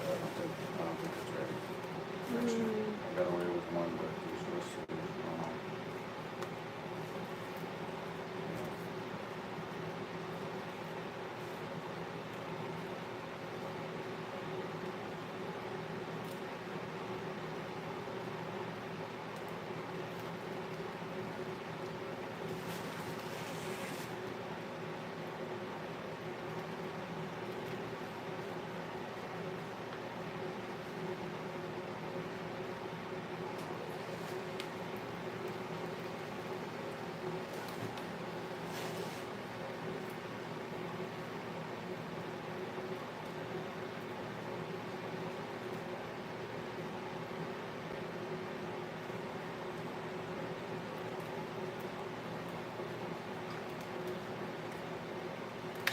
I don't think it's ready. Actually, I got away with one, but there's supposed to be,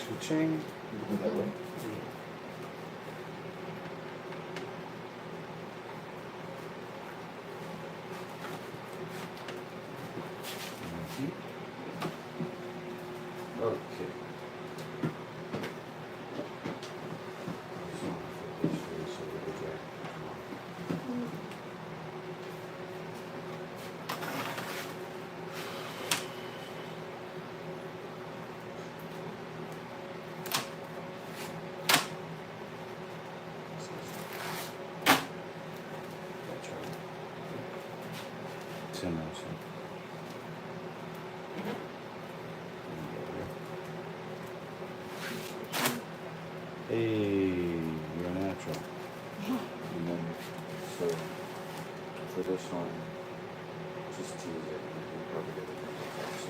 Switching. Go that way. Okay. 10 minutes. Hey, you're a natural. And then, so, for this one, just tease it. You can probably get it from the top, so,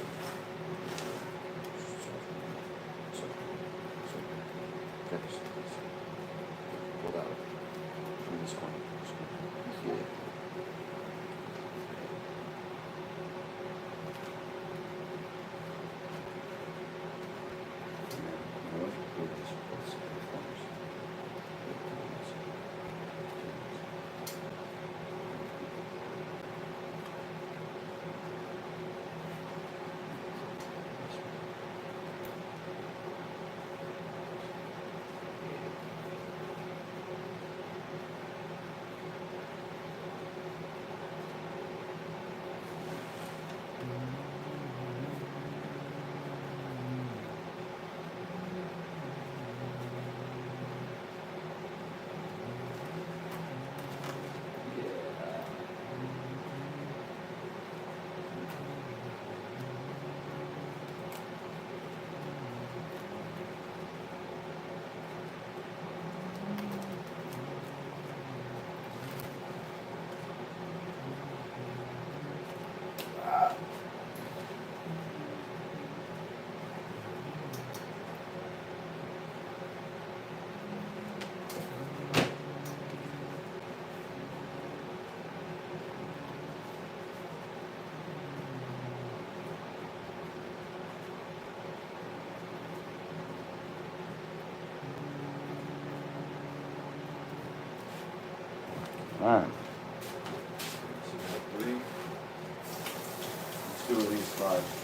get this. Pull out. In this corner. Yeah. Alright. So we have 3. Let's do at least 5.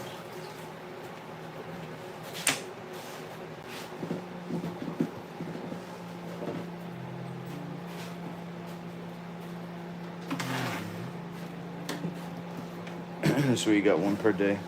So you got 1 per day.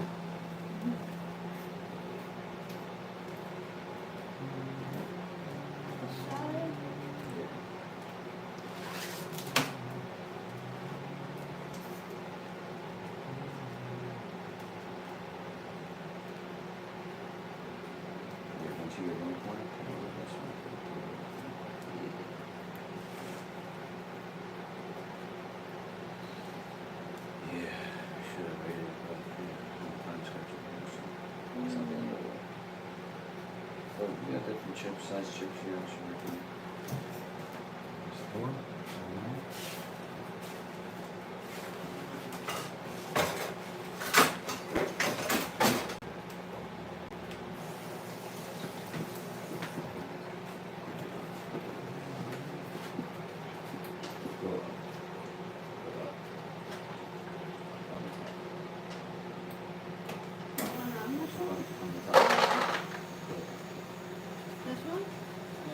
Oh, we got different chips, size chips here. Four.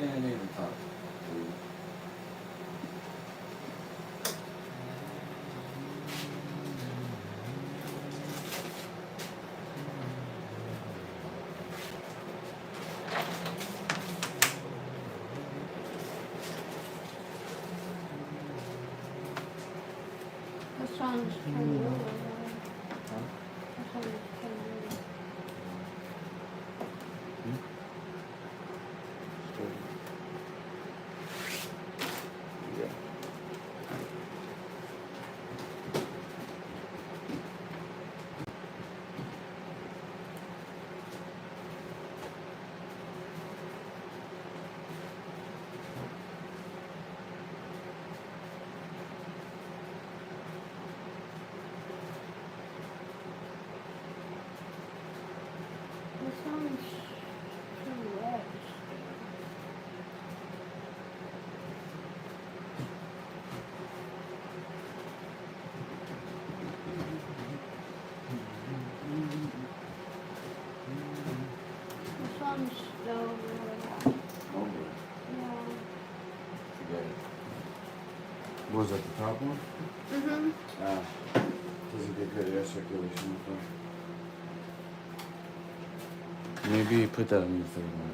Yeah, near the top. This one's turned over. Huh? This one's turned over. Yeah. This one's too wet. This one's still really hot. Over. Yeah. Forget it. Was that the top one? Mm-hmm. Doesn't get good air circulation with them. Maybe put that on your third one.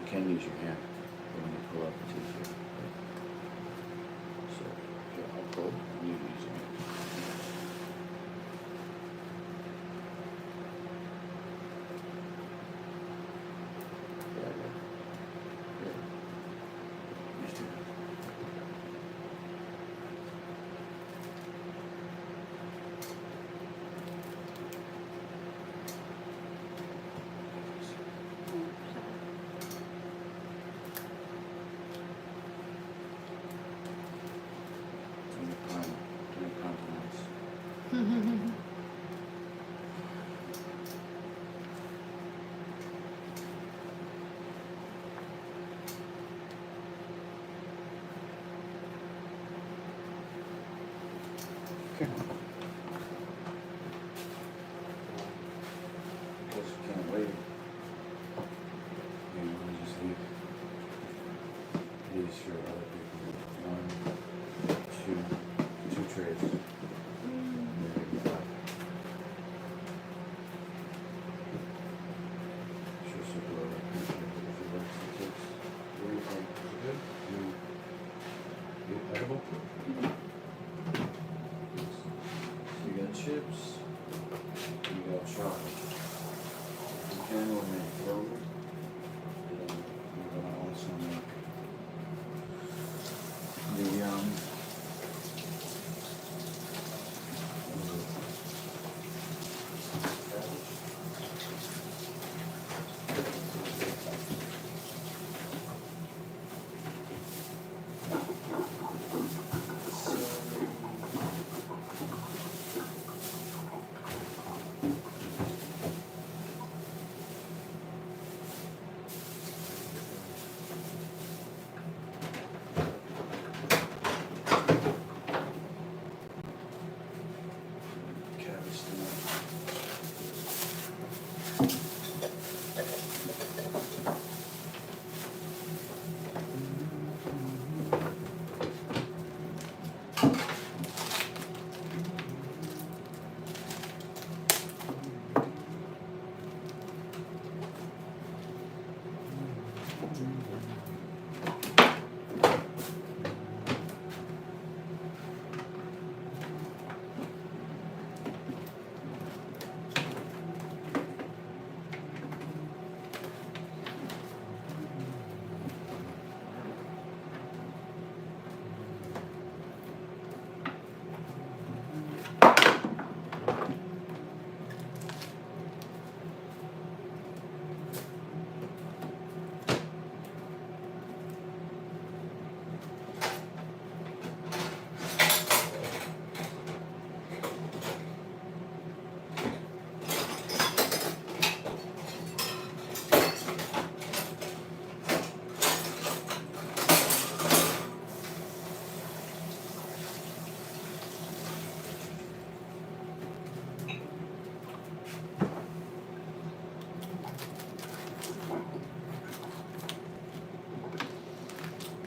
can use your hand when you pull up the teeth here. So, yeah, I'll pull and you use your hand. Okay. Because you can't wait. You know, we just leave these for other people. 1, 2 trays. Maybe 5. Sure, super low. I appreciate it. If it works, it takes. What do you think? Is it good? You edible? So you got chips, you got chocolate. You can with me, yogurt. And you're gonna also make the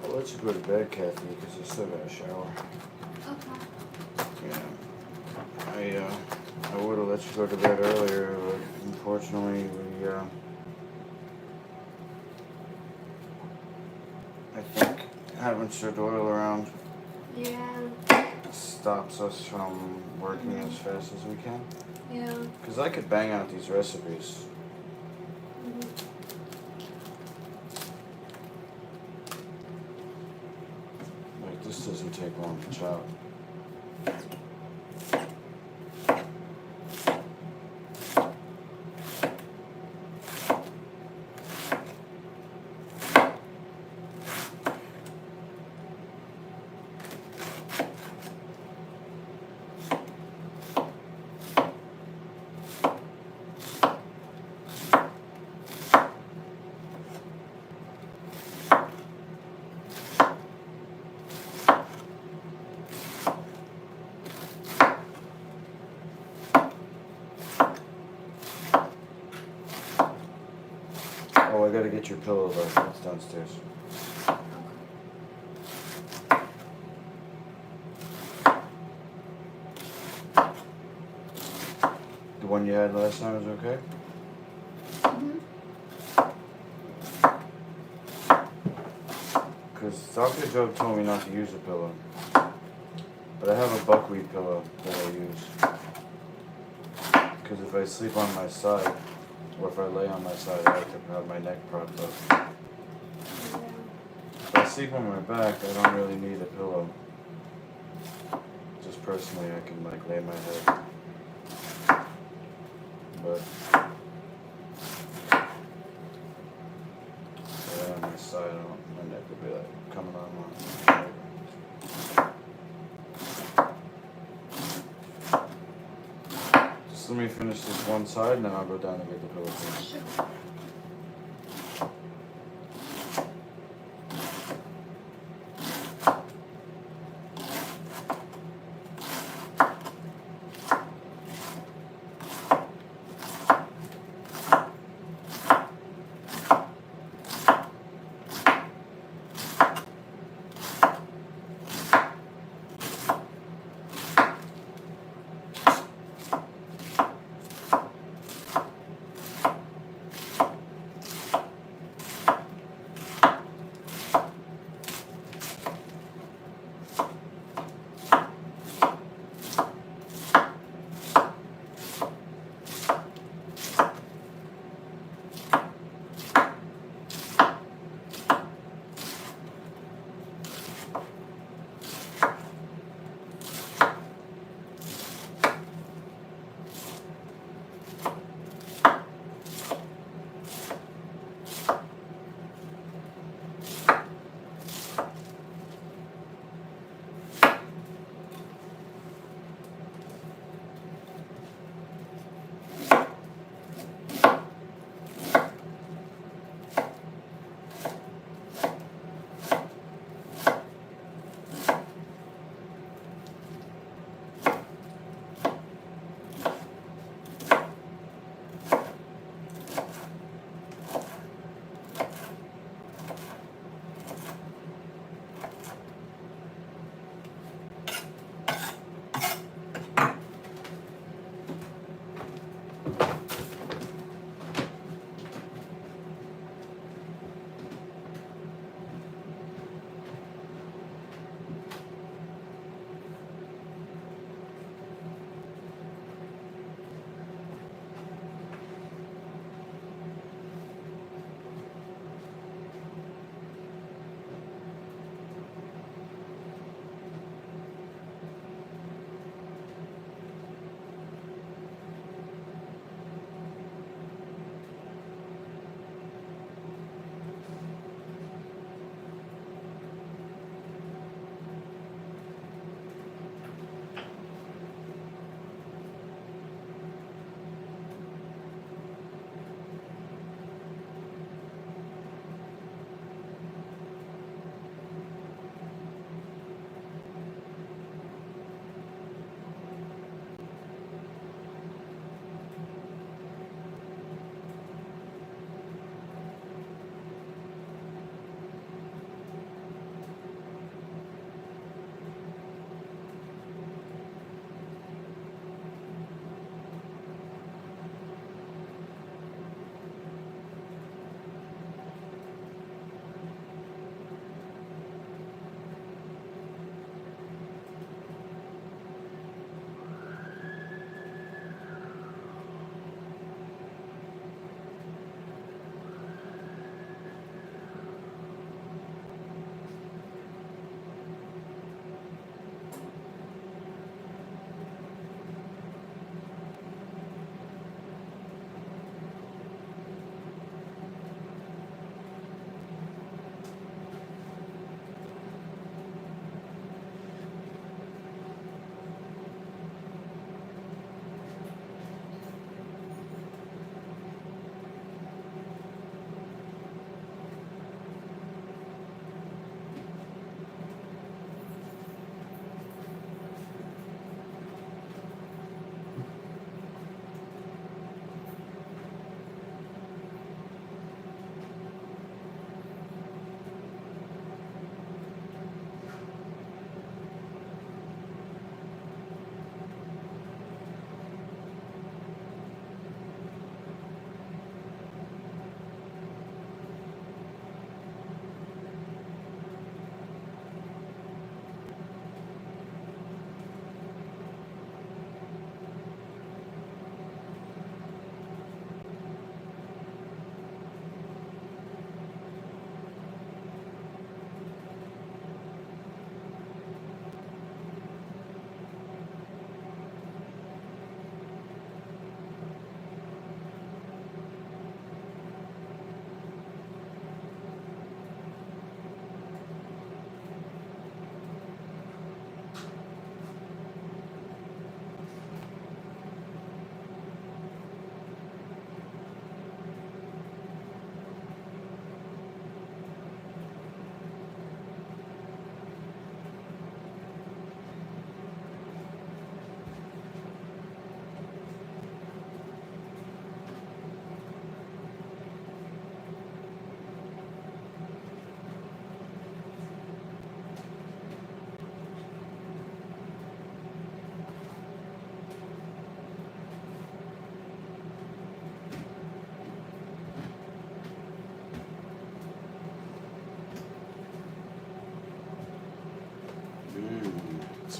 I'll let you go to bed, Kathy, because I still got a shower. Okay. Yeah. I would have let you go to bed earlier, but unfortunately we I think having stirred oil around Yeah. stops us from working as fast as we can. Yeah. Because I could bang out these recipes. Like, this doesn't take long to chop. Oh, I gotta get your pillow though. It's downstairs. The one you had last time was okay? because Dr. Joe told me not to use a pillow. But I have a buckwheat pillow that I use. Because if I sleep on my side, or if I lay on my side, I have to have my neck propped up. If I sleep on my back, I don't really need a pillow. Just personally, I can like lay my head. But lay on my side, my neck would be like coming on my. Just let me finish this one side, and then I'll go down and get the pillow. Sure.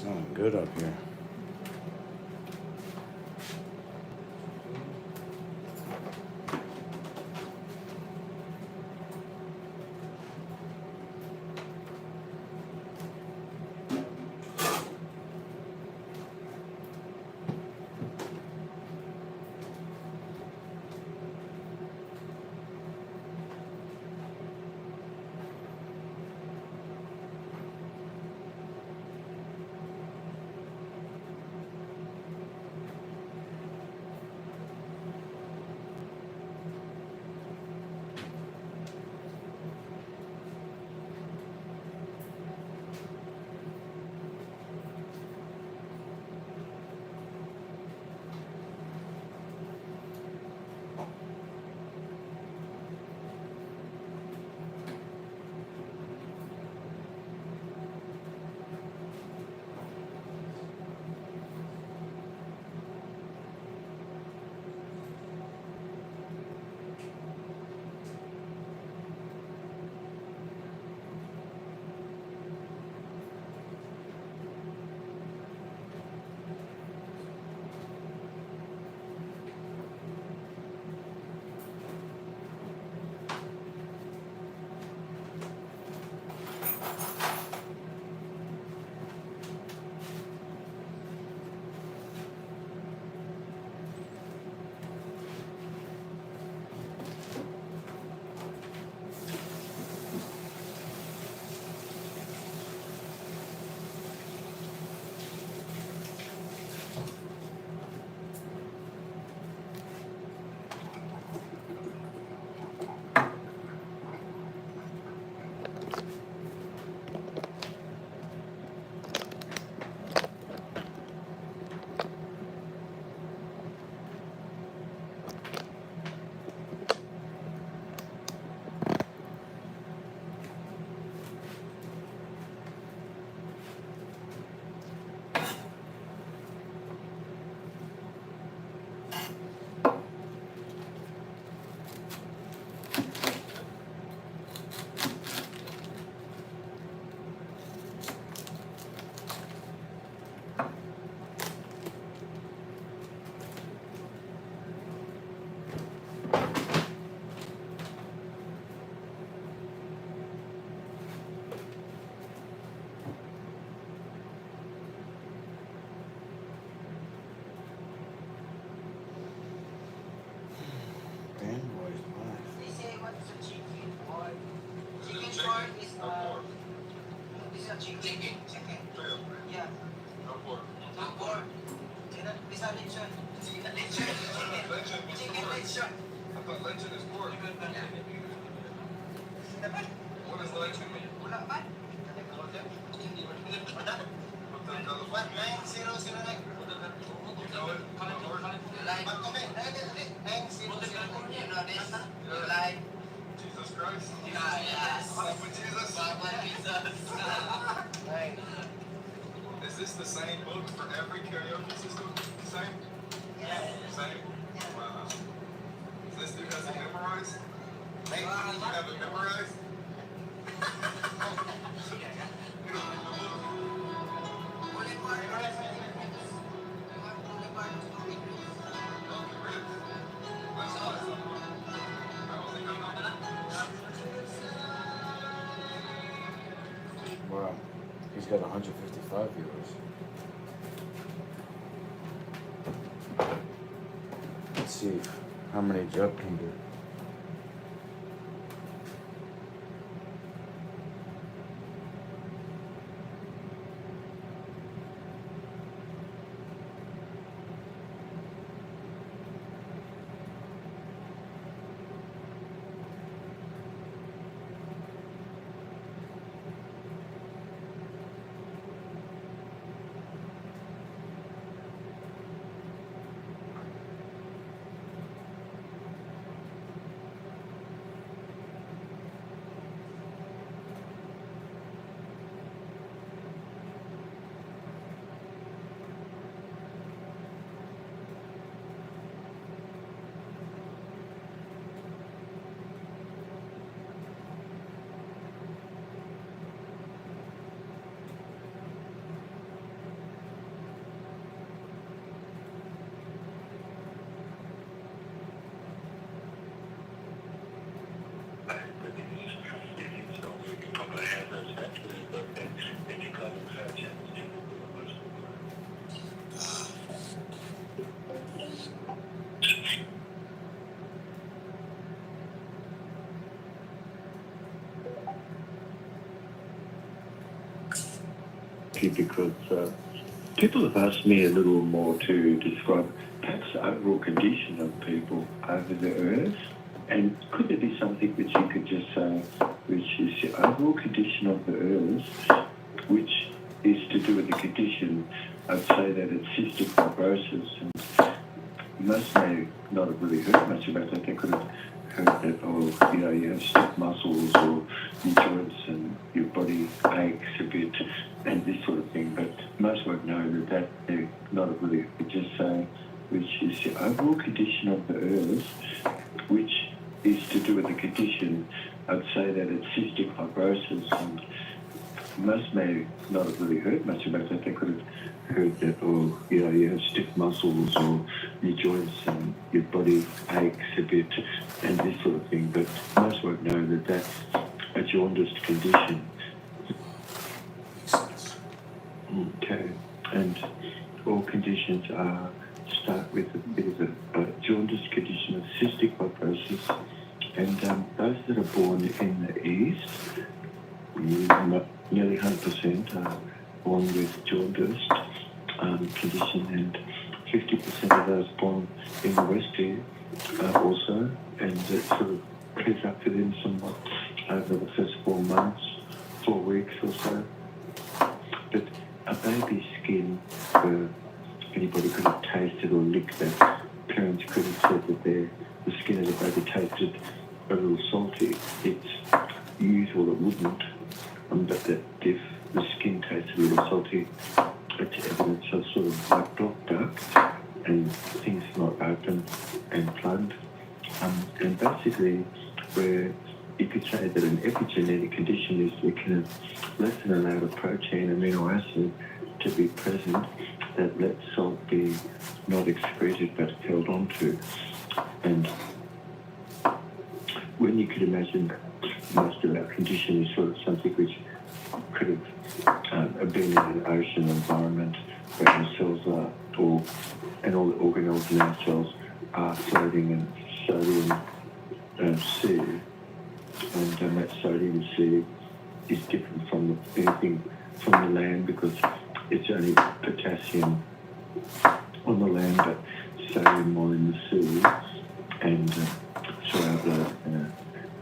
Smelling good up here. Chicken. Yeah. No pork. No pork. Pisa lechon. Chicken lechon. Chicken lechon. I thought lechon is pork. What does lechon mean? Wala ba? What? 9009. You know it? Like. You know this? Like. Jesus Christ? Yes. Papa Jesus? Papa Jesus. Right. Is this the same book for every karaoke system? Same? Same? Wow. This dude has it memorized? You have it memorized? Wow. He's got 155 viewers. Let's see how many Jug can do. Because people have asked me a little more to describe perhaps the overall condition of people over the earth. And could there be something which you could just say, which is the overall condition of the earth, which is to do with the condition, I'd say that it's cystic fibrosis. And most may not have really heard much about that. They could have heard that, oh, you know, you have stiff muscles or your joints and your body aches a bit and this sort of thing. But most won't know that they're not really just saying, which is the overall condition of the earth, which is to do with the condition, I'd say that it's cystic fibrosis. And most may not have really heard much about that. They could have heard that, or, you know, you have stiff muscles or your joints and your body aches a bit and this sort of thing. But most won't know that that's a jaundiced condition. Okay, and all conditions start with a bit of a jaundiced condition of cystic fibrosis, and those that are born in the East, nearly 100% are born with jaundiced condition, and 50% of those born in the West here also, and it sort of clears up for them somewhat over the first 4 months, 4 weeks or so. But a baby's skin, anybody could have tasted or licked that. Parents could have said that the skin of the baby tasted a little salty. It's usual it wouldn't, but that if the skin tastes a little salty, it's evidence of sort of like blocked duct and things not open and plugged. And basically, where you could say that an epigenetic condition is you can have less than amount of protein, amino acid to be present that lets salt be not excreted but held onto. And when you could imagine most of our condition is sort of something which could have been in an ocean environment where our cells are, and all the organelles in our cells are floating in sodium sea. And that sodium sea is different from anything from the land because it's only potassium on the land, but sodium more in the sea. And so our blood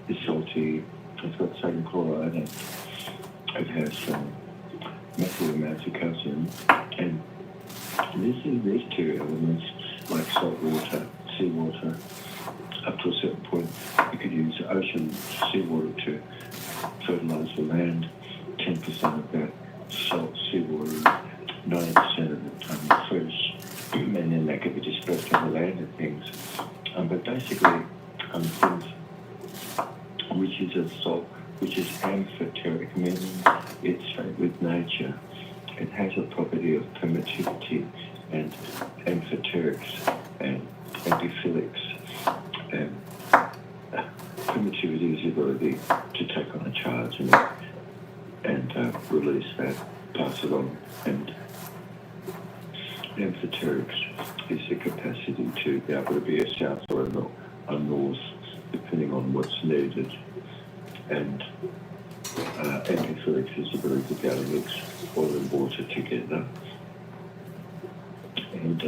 is salty. It's got sodium chloride and it has massive amounts of calcium. And these two elements, like salt water, seawater, up to a certain point, you could use ocean seawater to fertilize the land. 10% of that salt seawater, 90% of it fresh, and then that could be dispersed on the land and things. But basically, things which is a salt, which is amphoteric, meaning it's with nature. It has a property of permittivity and amphoterics and antiphilics. And permittivity is the ability to take on a charge and release that, pass it on. And amphoterics is the capacity to be able to be a south or a north, depending on what's needed. And antiphilics is the ability to be able to mix oil and water together. And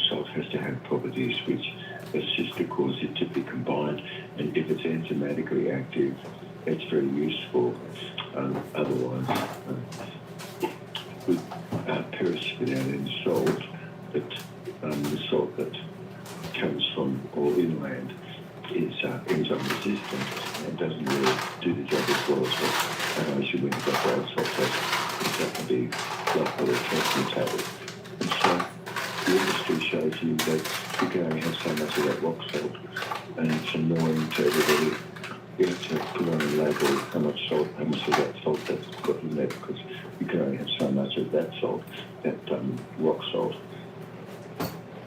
salt has to have properties which assist to cause it to be combined, and if it's enzymatically active, it's very useful. Otherwise, would perish without any salt. But the salt that comes from or inland is enzyme resistant and doesn't really do the job as well as an ocean when you've got road salt that can be locally transmutated. And so the industry shows you that you can only have so much of that rock salt, and it's annoying to everybody. You have to put on a label how much of that salt that's got in there, because you can only have so much of that salt, that rock salt.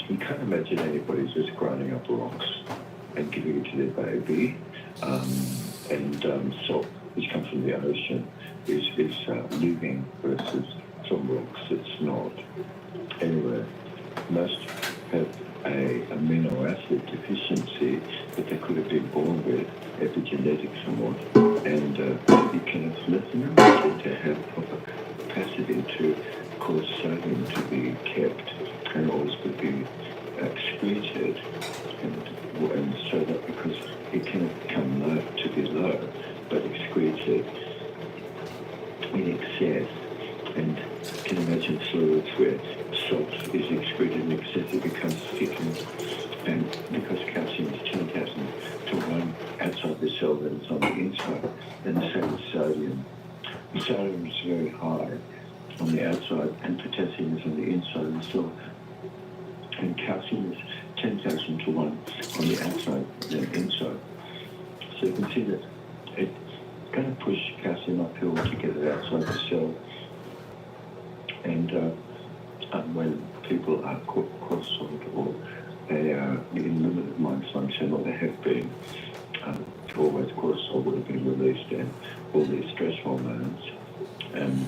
You can't imagine anybody just grinding up rocks and giving it to their baby, and salt which come from the ocean, is living versus from rocks that's not. Anyway, most have a amino acid deficiency that they could have been born with, epigenetic somewhat, and it can have less than ability to have proper capacity to cause sodium to be kept and always to be excreted, and so that because it can come low to be low, but excreted in excess. And you can imagine fluids where salt is excreted in excess, it becomes thickened, and because calcium is 10,000 to 1 outside the cell than it's on the inside, and the same with sodium. The sodium is very high on the outside, and potassium is on the inside of the cell. And calcium is 10,000 to 1 on the outside than inside. So you can see that it's going to push calcium uphill to get it outside the cell. And when people are cortisoled or they are in limited mind function, or they have been, always cortisol would have been released and all these stress hormones, and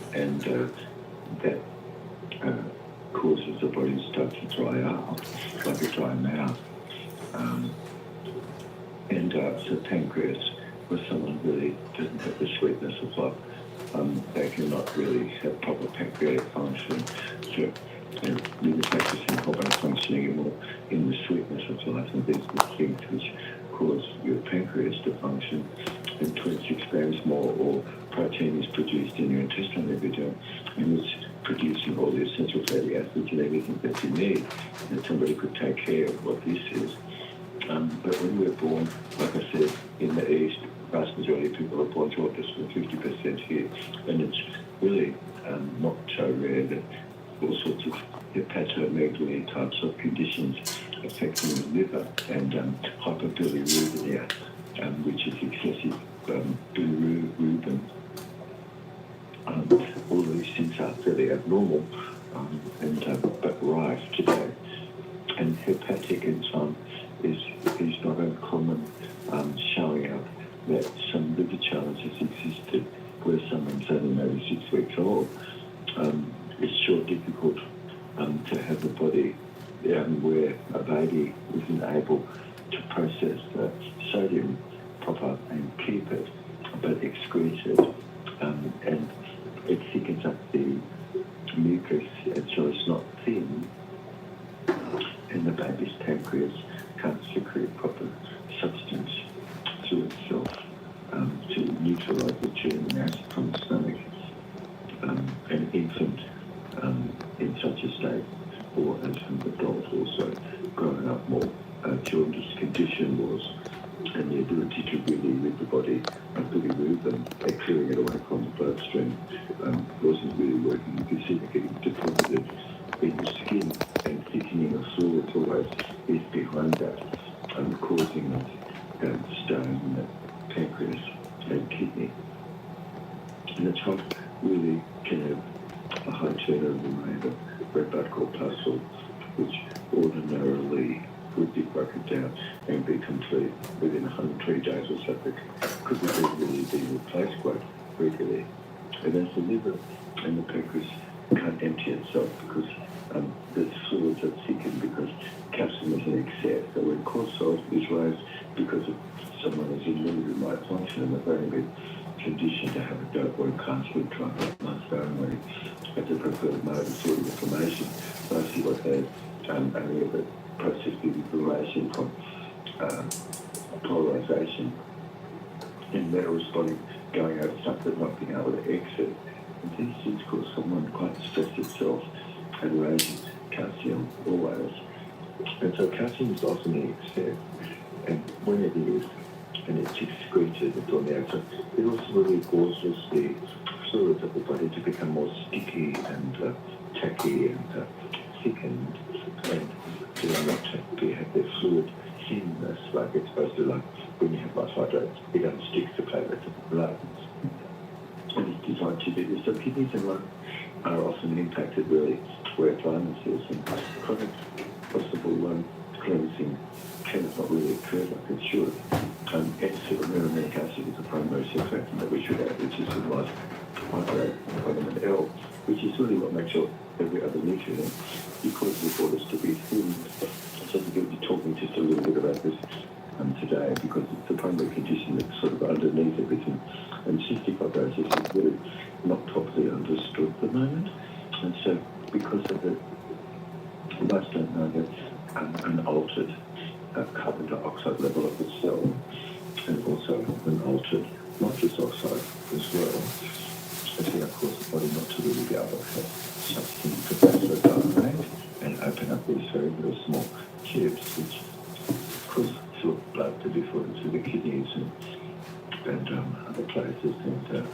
that causes the body to start to dry up, like a dry mouth. So pancreas, where someone really doesn't have the sweetness of life, they cannot really have proper pancreatic function. So they're really practicing hormone functioning more in the sweetness of life, and these are the things which cause your pancreas to function. And 26 grams more or protein is produced in your intestine every day, and it's producing all the essential fatty acids and everything that you need, and somebody could take care of what this is. But when we're born, like I said, in the East, vast majority of people are born to autism, 50% here, and it's really not so rare that all sorts of hepatomegaly types of conditions affecting the liver, and hyperbilirubinemia, which is excessive bilirubin. All these things are fairly abnormal, but rife today. And hepatic enzyme is not uncommon, showing up that some liver challenges existed where someone's only maybe 6 weeks old. It's sure difficult to have the body where a baby isn't able to process the sodium proper and keep it, but excrete it, and it thickens up the mucus, and so it's not thin, and the baby's pancreas can't secrete proper substance to itself to neutralize the churning acid from the stomach. An infant in such a state, or as an adult also, growing up more jaundice condition was, and the ability to really rid the body of bilirubin and clearing it away from the bloodstream wasn't really working. You can see it getting deposited in the skin, and thickening of fluids always is behind that, causing that stone in the pancreas and kidney. And it's what really can have a high turnover rate of red blood corpuscle, which ordinarily would be broken down and be complete within 120 days or so. It could really be replaced quite regularly. And as the liver and the pancreas can't empty itself because the fluids are thickened because calcium is in excess. So when cortisol is raised because of someone is in limited malfunction and they've only been conditioned to have a dope or a can't sleep trial months only as a preferred mode of sort of inflammation. Mostly what they only ever process the inflammation from polarization, and they're responding, going over stuff but not being able to exit. And these things cause someone quite to stress itself and raises calcium always. And so calcium is often in excess, and when it is, and it's excreted, it's on the outside, it also really causes the fluids of the body to become more sticky and tacky and thickened, and to not have their fluid thinness like it's supposed to, like when you have carbohydrates, it unsticks the platelets of the blood. And it's designed to do this. So kidneys and lung are often impacted really where thymus is, and chronic possible lung cleansing cannot really occur like it should. N-acetylmyronic acid is a primary surfactant that we should have, which is in life hydrate vitamin L, which is really what makes up every other nutrient because the borders to be thin. So we're going to be talking just a little bit about this today because it's the primary condition that's sort of underneath everything. And cystic fibrosis is really not properly understood at the moment. And so because of the, most don't know that an altered carbon dioxide level of the cell and also an altered nitrous oxide as well, it's going to cause the body not to really be able to have such things to vasodilate and open up these very, very small tubes which cause sort of blood to be floated through the kidneys and other places. And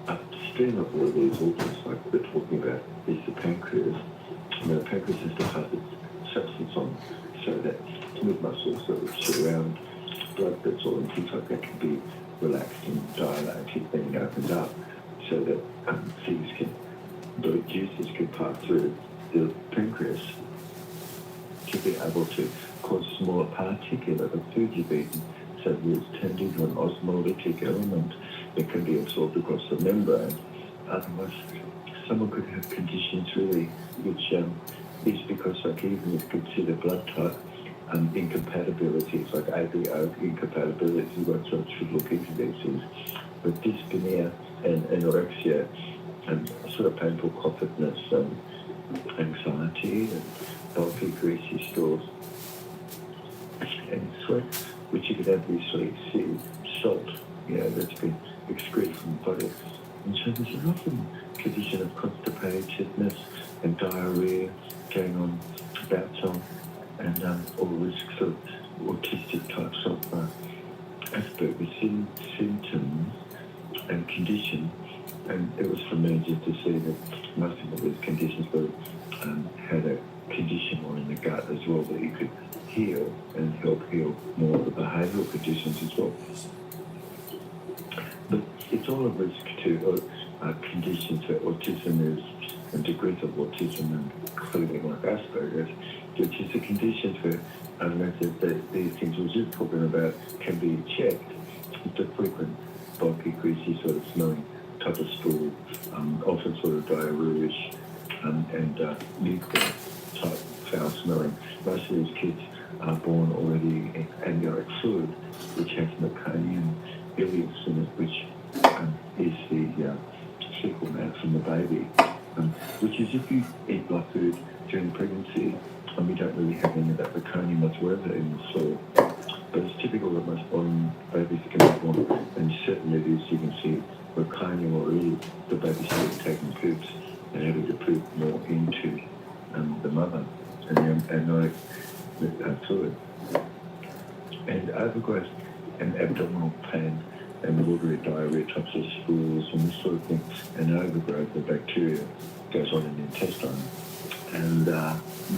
upstream of all of these organs, like we're talking about, is the pancreas. And the pancreas has deposited substance on so that smooth muscles that surround blood vessels and things like that can be relaxed and dilated and opened up so that things can, the juices can pass through the pancreas to be able to cause smaller particulate of food you've eaten so that it's turned into an osmolytic element that can be absorbed across the membrane. Otherwise, someone could have conditions really which is because like even if you consider blood type incompatibilities like ABO incompatibilities, one should look into these things. But dyspnea and anorexia and sort of painful coughness and anxiety and bulky greasy stools and sweat, which you could have visually see salt, that's been excreted from the body. And so there's an often condition of constipatedness and diarrhea going on bouts on, and all risks of autistic types of Asperger's symptoms and condition. And it was for me just to see that most of these conditions were had a condition or in the gut as well that you could heal and help heal more of the behavioural conditions as well. But it's all a risk to conditions where autism is, and degrees of autism, and including like Asperger's, which is the conditions where these things we're just talking about can be checked. It's a frequent bulky, greasy, sort of smelling type of stool, often sort of diarrhea-ish, and nuclear type foul smelling. Most of these kids are born already in amniotic fluid, which has meconium ileus in it, which is the fecal matter from the baby, which is if you eat like food during pregnancy, we don't really have any of that meconium whatsoever in the fluid. But it's typical that most born babies can be born, and certainly it is, you can see meconium already, the baby's still taking poops and having to poop more into the mother and the amniotic fluid. And overgrowth and abdominal pain and watery diarrhea types of stools and this sort of thing, and overgrowth of bacteria goes on in the intestine. And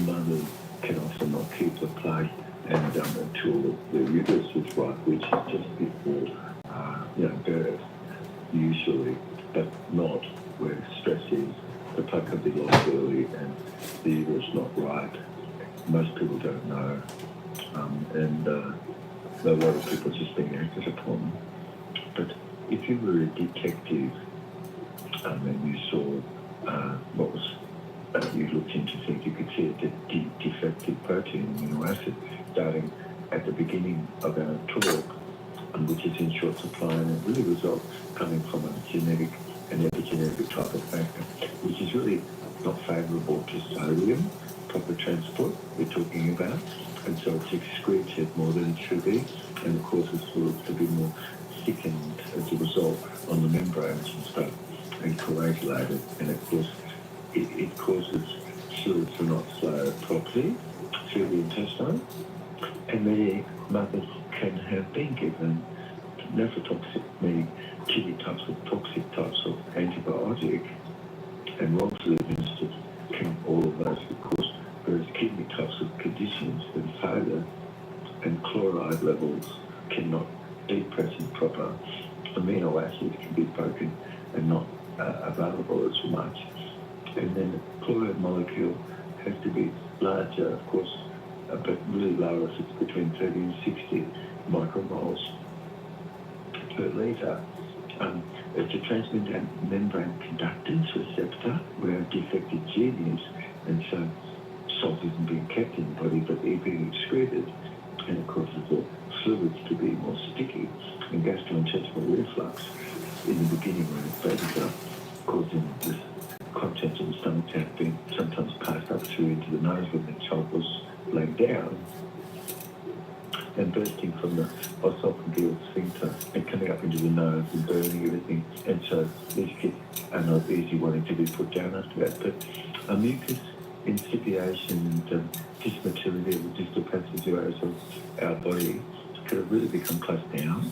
mothers can often not keep the plate and until the uterus is right, which is just before birth, usually, but not where stress is. The plate can be lost early and the uterus not right. Most people don't know, and a lot of people just being acted upon. But if you were a detective and you saw what was you looked into things, you could see a defective protein amino acid starting at the beginning of our talk, which is in short supply, and it really results coming from a genetic and epigenetic type of factor, which is really not favourable to sodium, proper transport we're talking about, and so it's excreted more than it should be, and it causes fluids to be more thickened as a result on the membranes and stuff, and coagulated, and of course it causes fluids to not flow properly through the intestine, and many mothers can have been given nephrotoxic, meaning kidney types of toxic types of antibiotic, and wrongfully administered can all of those cause various kidney types of conditions and failure, and chloride levels cannot be present proper. Amino acids can be broken and not available as much. And then the chloride molecule has to be larger, of course, but really low if it's between 30 and 60 micromoles. per litre. It's a transmembrane conductance receptor where a defective gene is, and so salt isn't being kept in the body but it's being excreted, and it causes the fluids to be more sticky. And gastrointestinal reflux in the beginning when it builds up, causing this contents of the stomach to have been sometimes passed up through into the nose when the child was laying down, and bursting from the esophageal sphincter and coming up into the nose and burning everything. And so these kids are not easy wanting to be put down after that. But mucus incipiation and dysmotility of the distal passageways of our body could have really become closed down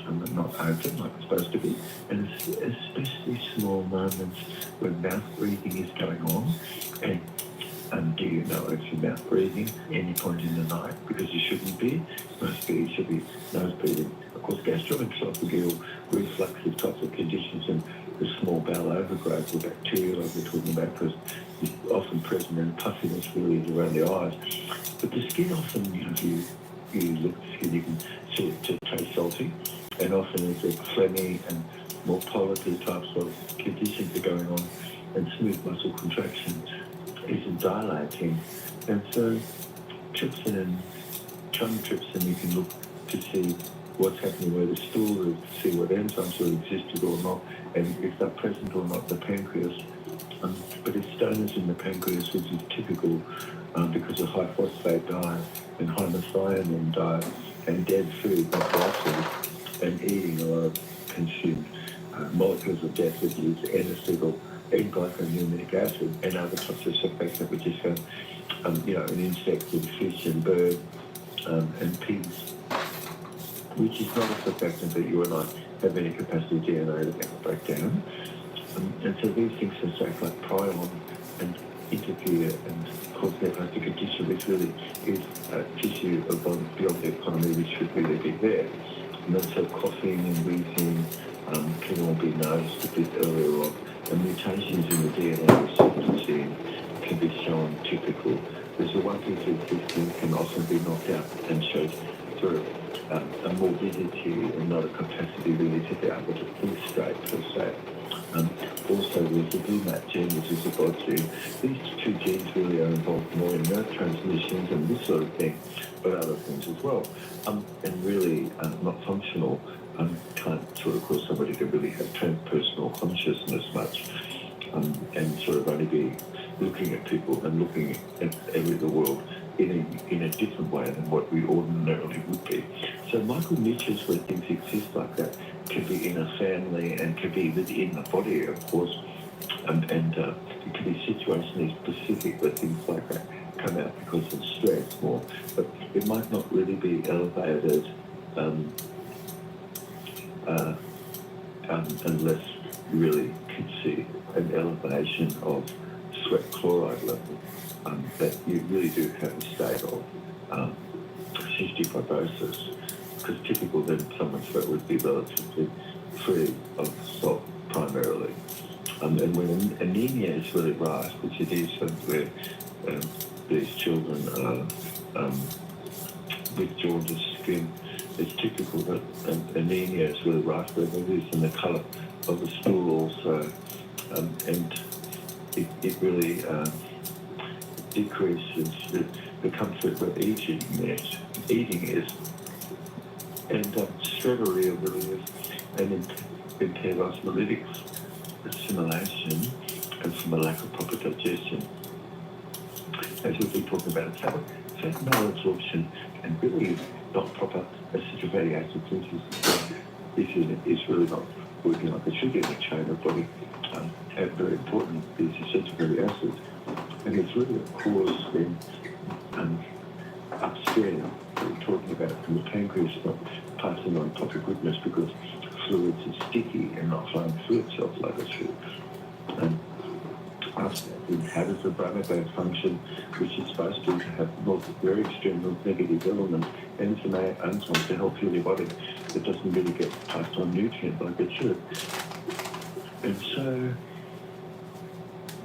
and not open like it's supposed to be. And especially small moments when mouth breathing is going on. And do you know if you're mouth breathing any point in the night? Because you shouldn't be. Most people should be nose breathing. Of course, gastroesophageal refluxive types of conditions and the small bowel overgrowth or bacterial like we're talking about, because it's often present and puffiness really is around the eyes. But the skin often, if you look at the skin, you can see it to taste salty, and often it's a phlegmy and more polypy types of conditions are going on, and smooth muscle contractions isn't dilating. And so trypsin and tongue trypsin, you can look to see what's happening where the stool is, to see what enzymes have existed or not, and if they're present or not in the pancreas. But it's stoners in the pancreas, which is typical because of high phosphate diet and high methionine diet and dead food, not raw food, and eating a lot of consumed molecules of death, which is N-acetyl, N-glyconucleic acid, and other types of surfactant, which is found, in insects and fish and bird and pigs, which is not a surfactant that you and I have any capacity DNA to break down. And so these things are like prion and interfere and cause necrotic condition, which really is a tissue beyond the economy, which should really be there. And then so coughing and wheezing can all be noticed a bit earlier on. And mutations in the DNA receptor gene can be shown typical. There's a one piece of this thing can often be knocked out and shows sort of a morbidity and not a capacity really to be able to think straight per se. Also, there's the BMAT gene, which is a bod gene. These two genes really are involved more in nerve transmissions and this sort of thing, but other things as well. And really not functional. Can't sort of cause somebody to really have transpersonal consciousness much, and sort of only be looking at people and looking at the world in a different way than what we ordinarily would be. So micro-niches where things exist like that can be in a family and can be within the body, of course, and it can be situationally specific where things like that come out because of stress more, but it might not really be elevated unless you really can see an elevation of sweat chloride level, that you really do have a state of cystic fibrosis, because typical then someone's sweat would be relatively free of salt primarily. And when anemia is really rife, which it is where these children are with jaundiced skin, it's typical that anemia is really rife where there is, and the colour of the stool also, and it really decreases the comfort where eating is, and streptoria really is, and impaired osmolytics, assimilation, and from a lack of proper digestion. As we've been talking about, fat malabsorption and really not proper essential fatty acid synthesis is really not working like it should be in the chain of body. And very important, these essential fatty acids. And it's really a cause then upstream that we're talking about from the pancreas not passing on proper goodness because fluids are sticky and not flowing through itself like it should. And how does the brain function, which is supposed to have very extreme negative elements and some enzymes to help fuel your body, that doesn't really get passed on nutrient like it should. And so,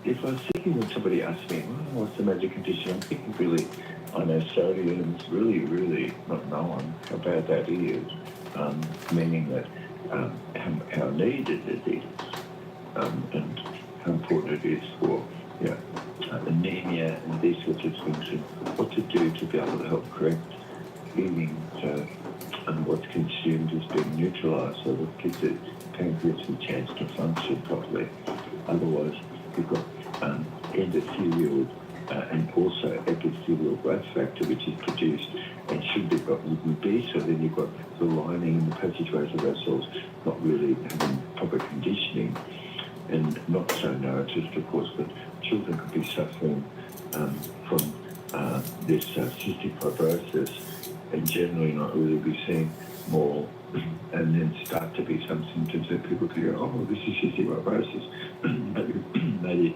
if I was thinking when somebody asked me, well, what's the major condition, I'm thinking really, I know sodium's really, really not known how bad that is, meaning that how needed it is, and how important it is for anemia and these sorts of things, and what to do to be able to help correct eating so what's consumed is being neutralised, so that gives the pancreas a chance to function properly. Otherwise, you've got endothelial and also epithelial growth factor, which is produced and should be got wouldn't be. So then you've got the lining and the passageways of our cells not really having proper conditioning and not so nourished, of course. But children could be suffering from this cystic fibrosis and generally not really be seeing more, and then start to be some symptoms that people could go, oh, this is cystic fibrosis. Maybe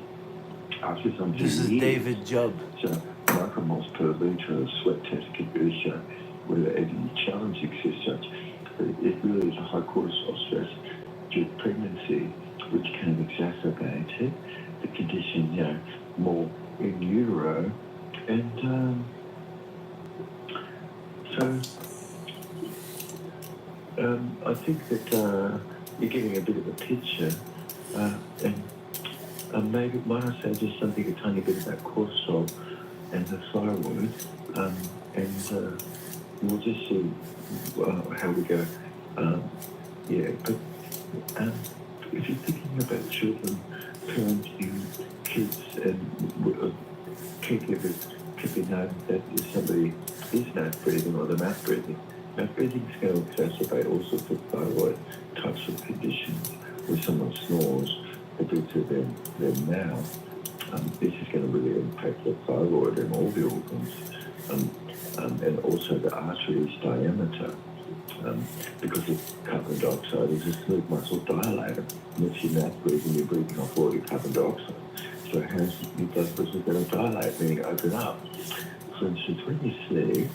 after some This is years. David Jubb. So micromoles per litre of sweat test can really show whether any challenge exists such. But it really is a high cortisol stress during pregnancy, which can exacerbate it, the condition, more in utero. And I think that you're getting a bit of a picture, and maybe might I say just something a tiny bit about cortisol and the thyroid, and we'll just see how we go. But if you're thinking about children, parenting, kids, and caregivers, could be known that if somebody is mouth breathing or the mouth breathing is going to exacerbate all sorts of thyroid types of conditions. Where someone snores due to their mouth, this is going to really impact the thyroid and all the organs, and also the artery's diameter. Because of carbon dioxide is a smooth muscle dilator. And if you're mouth breathing, you're breathing off all your carbon dioxide. So how's your blood vessels going to dilate, meaning open up? For instance, when you sleep,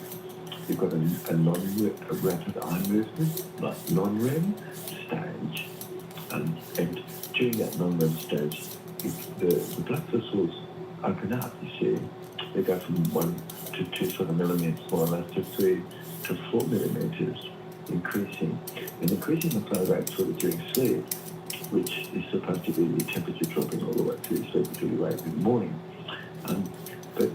you've got a rapid eye movement, like non-REM stage. And during that non-REM stage, the blood vessels open up, you see. They go from 1 to 2 sort of millimeters more or less to 3 to 4 millimeters, increasing. And increasing the flow rate sort of during sleep, which is supposed to be the temperature dropping all the way through sleep until you wake in the morning. But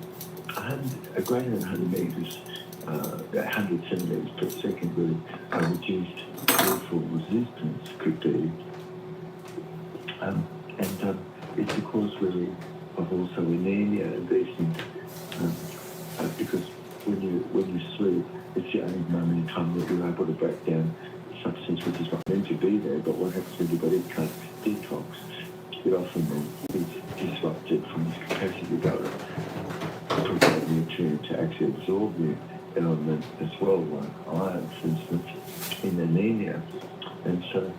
a greater than 100 meters, 100 centimeters per second with a reduced peripheral resistance could be. And it's the cause really of also anemia and these things, because when you sleep, it's the only moment in time that you're able to break down substance which is not meant to be there. But what happens when your body can't detox? It often is disrupted from its capacity to go to provide nutrient to actually absorb the element as well, like iron, for instance, in anemia. And so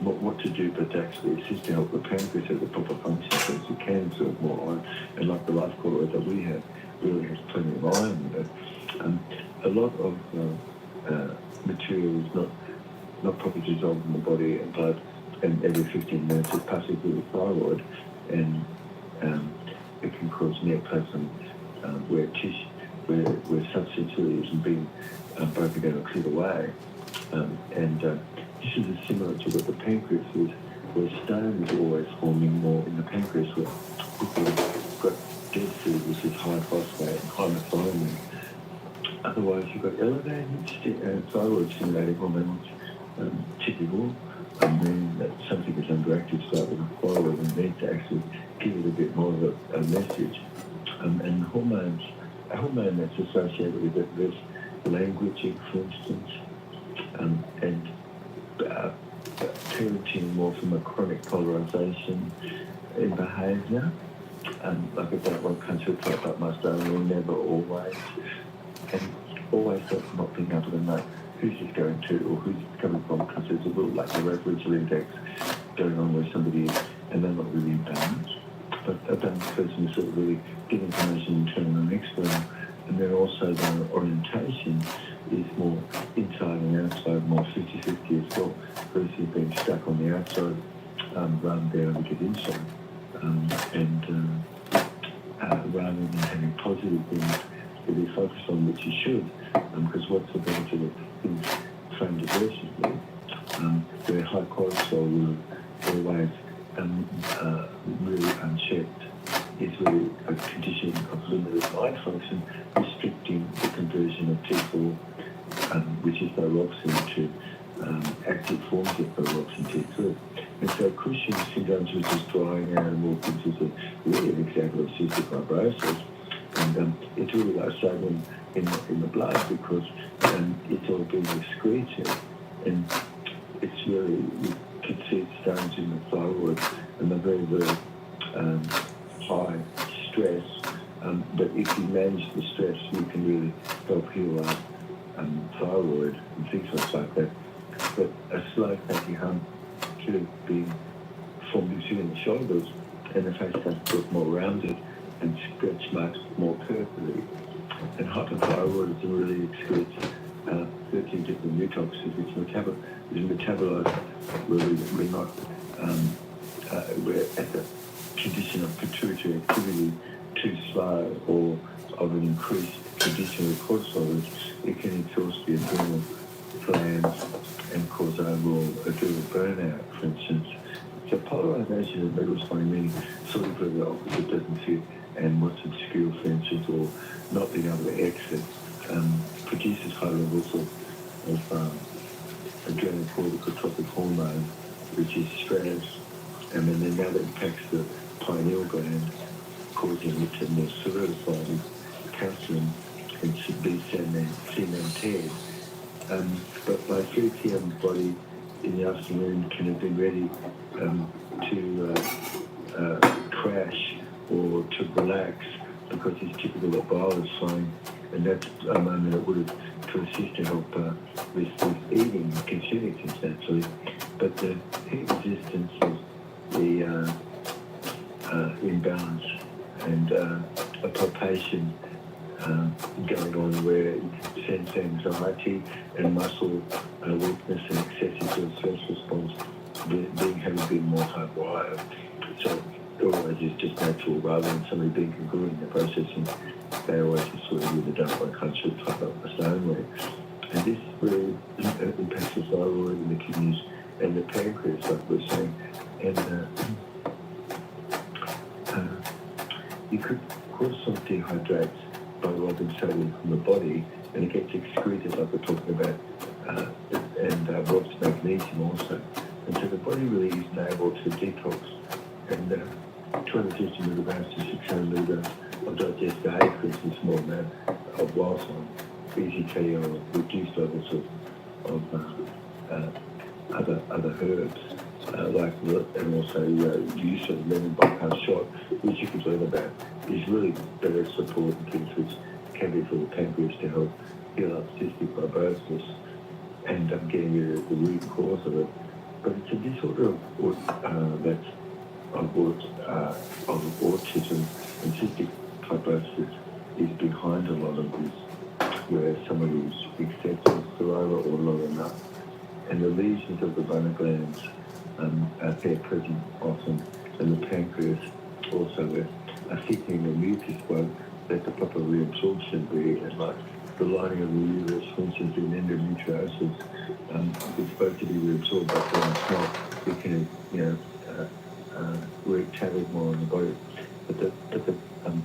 what to do but to actually assist to help the pancreas have the proper function so that it can absorb more iron. And like the life colloid that we have really has plenty of iron in it. A lot of material is not properly dissolved in the body and blood, and every 15 minutes it's passing through the thyroid, and it can cause neoplasm where substance really isn't being broken down or cleared away. This is similar to what the pancreas is, where stone is always forming more in the pancreas, where people have got dead food, which is high phosphate and high methionine. Otherwise, you've got elevated thyroid stimulating hormones, typical, and then that something is underactive, start with the thyroid and need to actually give it a bit more of a message. And hormones, a hormone that's associated with it, there's languaging, for instance, and parenting more from a chronic polarization in behaviour. Like I don't want country to up my stone, never, always. And always not being able to know who's this going to or who's it coming from, because there's a little like a referential index going on where somebody is, and they're not really in balance. But a balanced person is sort of really giving information internal and external, and then also the orientation is more inside and outside, more 50-50 as well, versus being stuck on the outside rather than being able to get inside, rather than having positive things to be focused on, which you should, because what's the benefit of things framed adversity? Their high cholesterol will always really unchecked is really a condition of limited mind function, restricting the conversion of T4, which is thyroxine, to active forms of thyroxine T3. And so Cushing's syndrome, which is drying out and walking, is really an example of cystic fibrosis. And it's really like struggling in the blood because it's all being excreted. And it's really, you can see it stones in the thyroid and the very, very high stress. But if you manage the stress, you can really help heal up thyroid and things like that. But a slow fatty hump should have been formed between the shoulders, and the face starts to look more rounded and stretch much more perfectly. And hypothyroidism really excretes 13 different neurotoxins which metabolize where we're not we're at the condition of pituitary activity too slow or of an increased condition of cortisol. It can exhaust the adrenal glands and cause overall adrenal burnout, for instance. So polarization of metal spine, meaning sort of where the opposite doesn't fit and what's obscure, for instance, or not being able to exit, produces high levels of adrenal corticotropic hormone, which is stress, and then now that impacts the pineal gland, causing it to more solidify with calcium and should be cemented. But by 3 p.m. the body in the afternoon can have been ready to crash or to relax because it's typical that bile is flowing, and that's a moment it would have to assist to help with eating and consuming things naturally. But the heat resistance is the imbalance and a palpation going on where you can sense anxiety and muscle weakness and excessive stress response being having been more hardwired. So it always is just natural rather than somebody being congruent in the processing. They always just sort of with the dump by country type of a stone way. And this really impacts the thyroid and the kidneys and the pancreas, like we're saying. And you could cause some dehydrates by robbing sodium from the body, and it gets excreted like we're talking about, and robs magnesium also. And so the body really isn't able to detox. And 250 milligrams to 600 milligrams of digested A, for instance, small amount of wild BCT or reduced levels of other herbs, and also use of lemon bypass shot, which you can learn about, is really better support and things which can be for the pancreas to help heal up cystic fibrosis and getting rid of the root cause of it. But it's a disorder that's of autism, and cystic fibrosis is behind a lot of this, where somebody is excessive chlorella or low enough. And the lesions of the bone glands are there present often, and the pancreas also are thickening the mucus won't let the proper reabsorption be, and like the lining of the uterus, for instance, in endometriosis, it's supposed to be reabsorbed, but when it's not, it can, wreak havoc more on the body. But the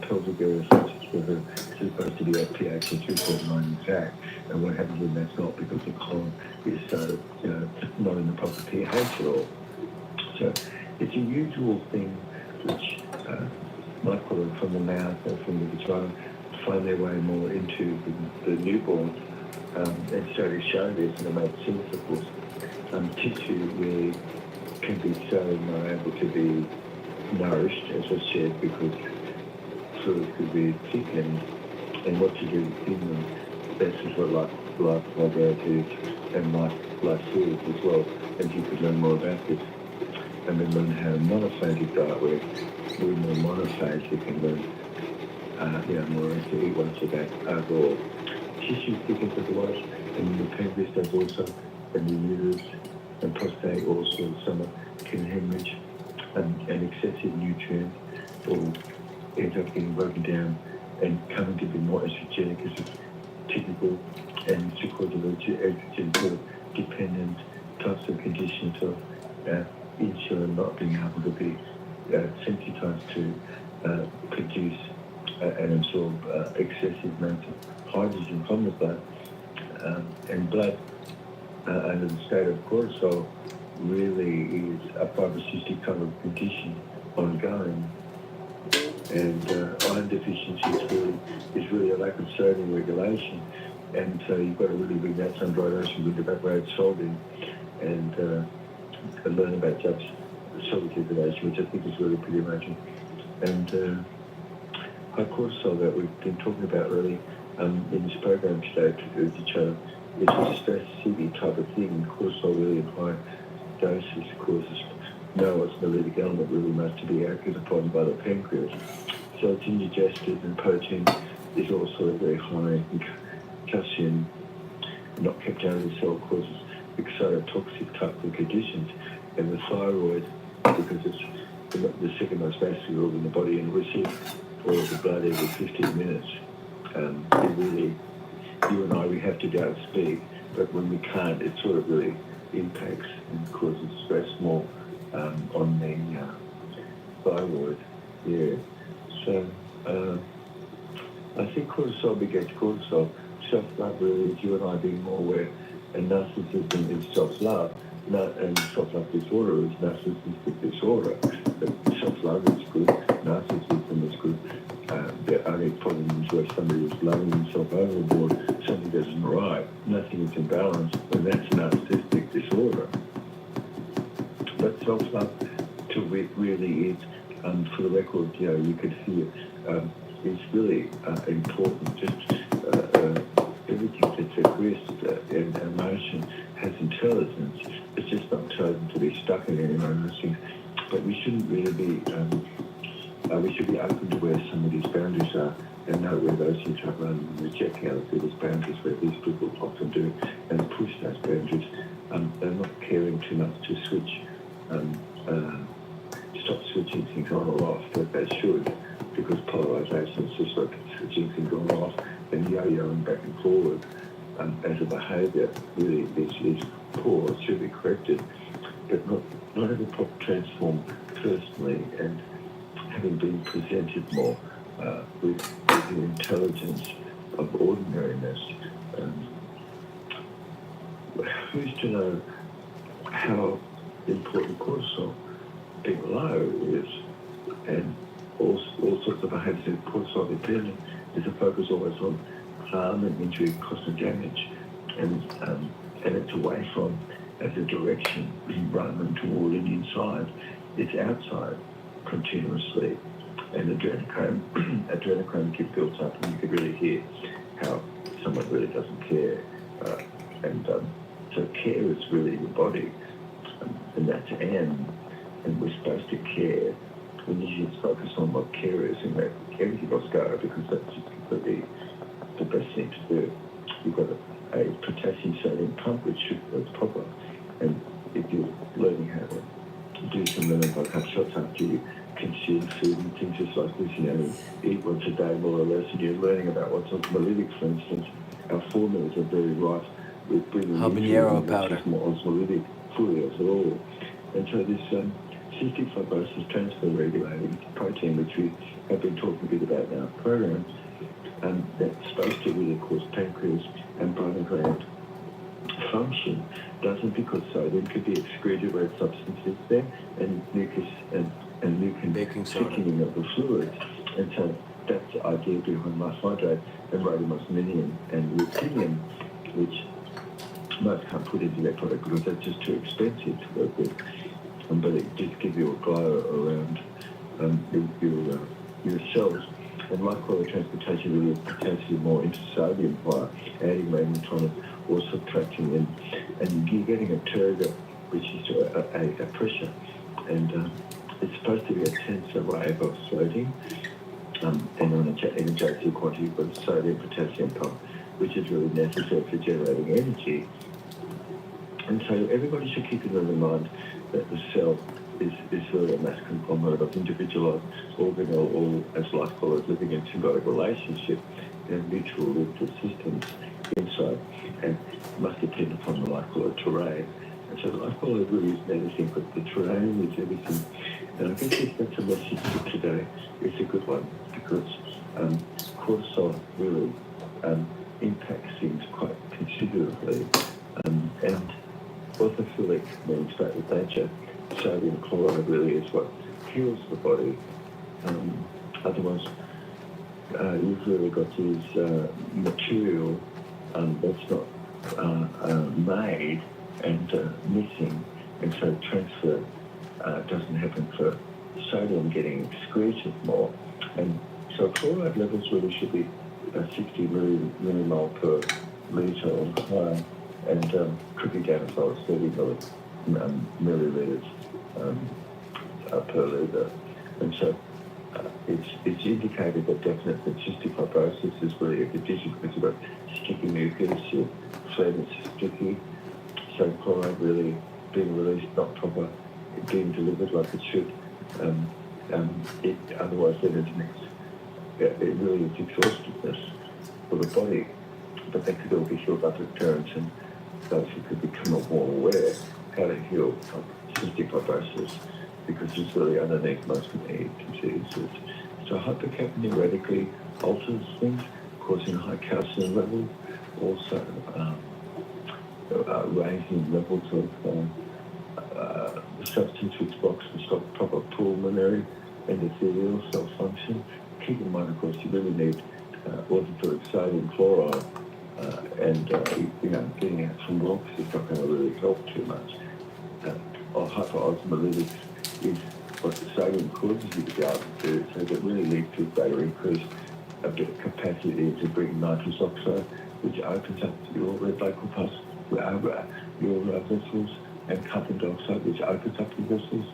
pelvic area, for instance, is supposed to be at pH of 2.9 exact, and what happens when that's not, because the colon is not in the proper pH at all. So it's a usual thing which might put them from the mouth or from the vagina, find their way more into the newborn, and so to show this, and it makes sense, of course. Tissue really can be so not able to be nourished, as I said, because fluids could be thickened, and what to do within them, that's just what life is, and life fluids as well, and you could learn more about this. And then learn how to monophasic diet, where we're more monophasic, and learn more into eat once a day overall. Tissue thickens otherwise, and the pancreas does also, and the uterus and prostate also, some can hemorrhage, and excessive nutrient or ends up getting broken down and coming to be more estrogenic, as is typical, and it's because of estrogen dependent types of conditions of insulin not being able to be sensitized to produce and absorb excessive amounts of hydrogen from the blood and blood under the state of cortisol really is a fibrocystic type of condition ongoing. And iron deficiency is really a lack of sodium regulation. And so you've got to really bring that sun dried ocean with evaporated salt in and learn about Jeff's salt degradation, which I think is really pretty amazing. And high cortisol that we've been talking about really in this program today to each other is a stress-seeking type of thing. Cortisol really in high doses causes no osmolytic element really much to be acted upon by the pancreas. So it's indigested, and protein is also very high in calcium, not kept out of the cell, causes excitotoxic type of conditions. And the thyroid, because it's the second most vascular organ in the body and receives all of the blood every 15 minutes, it really, you and I, we have to be able to speak, but when we can't, it sort of really impacts and causes stress more on the thyroid. Yeah. So I think cortisol begets cortisol. Self-love really is you and I being more aware, and narcissism is self-love. And self-love disorder is narcissistic disorder. But self-love is good, narcissism is good. The only problem is where somebody is loving himself overboard, something doesn't right, nothing is in balance, and that's narcissistic disorder. But self-love really is, for the record, you could hear, is really important. Just everything that's aggressive and emotion has intelligence. It's just not chosen to be stuck in any one of those things. But we shouldn't really be, we should be open to where somebody's boundaries are and know where those things are rather than rejecting other people's boundaries, where these people often do, and push those boundaries. They're not caring too much to switch, stop switching things on or off, but they should, because polarization is just like switching things on or off and yo-yoing back and forward as a behaviour really is poor. It should be corrected, but not ever transformed personally, and having been presented more with the intelligence of ordinariness. Who's to know how important cortisol being low is, and all sorts of behaviours that cortisol dependent is a focus always on harm and injury, cost and damage, and it's away from as a direction rather than toward and inside. It's outside continuously, and adrenochrome gets built up, and you can really hear how someone really doesn't care, so care is really the body, and that's N, and we're supposed to care. We need to focus on what care is and let everything else go, because that's completely the best thing to do. You've got a potassium sodium pump which works proper, and if you're learning how to do some metabolic shots after you consume food and things just like this, eat once a day more or less, and you're learning about what's osmolytic, for instance. Our formulas are very rife with bringing habanero powder, more osmolytic fully as at all. And so this cystic fibrosis transfer regulating protein, which we have been talking a bit about in our program, that's supposed to really cause pancreas and bile gland function, doesn't, because sodium could be excreted where substances there, and mucus and baking soda, thickening of the fluids. And so that's the idea behind myhydrate and rhodamosminium and ruthenium, which most can't put into their product because that's just too expensive to work with. But it just gives you a glow around your cells. And like all the transportation, really potassium more into sodium via adding magnetron or subtracting, and you're getting a turgor, which is a pressure, and it's supposed to be a tensor wave of floating, and on a energetic quantity with sodium potassium pump, which is really necessary for generating energy. And so everybody should keep in their mind that the cell is really a mass conglomerate of individualized organelle, all as life followers living in symbiotic relationship and mutual lucrative systems inside, and must depend upon the molecular terrain. And so life chloride really isn't anything, but the terrain is everything. And I guess if that's a message for today, it's a good one because cortisol really impacts things quite considerably. And orthophilic means that with nature, sodium chloride really is what heals the body. Otherwise, you've really got this material that's not made and missing, and so transfer doesn't happen for sodium getting excreted more. And so chloride levels really should be 60 millimole per litre or higher, and could be down as low as 30 millilitres per litre. And so it's indicated that definite that cystic fibrosis is really a condition because you've got sticky mucus, your phlegm is sticky, so chloride really being released not proper, being delivered like it should. Otherwise then it really is exhaustiveness for the body, but that could all be healed up at parents and those who could become more aware how to heal cystic fibrosis, because it's really underneath most of the diseases. So hypercapnia radically alters things, causing high calcium levels, also raising levels of substance which blocks the proper pulmonary endothelial cell function. Keep in mind, of course, you really need orthophilic sodium chloride, and getting out from rocks is not going to really help too much. Hyperosmolytics is what the sodium causes you to be able to do, so that really leads to greater increase of the capacity to bring nitrous oxide, which opens up your red blood corpuscles, your vessels, and carbon dioxide, which opens up your vessels.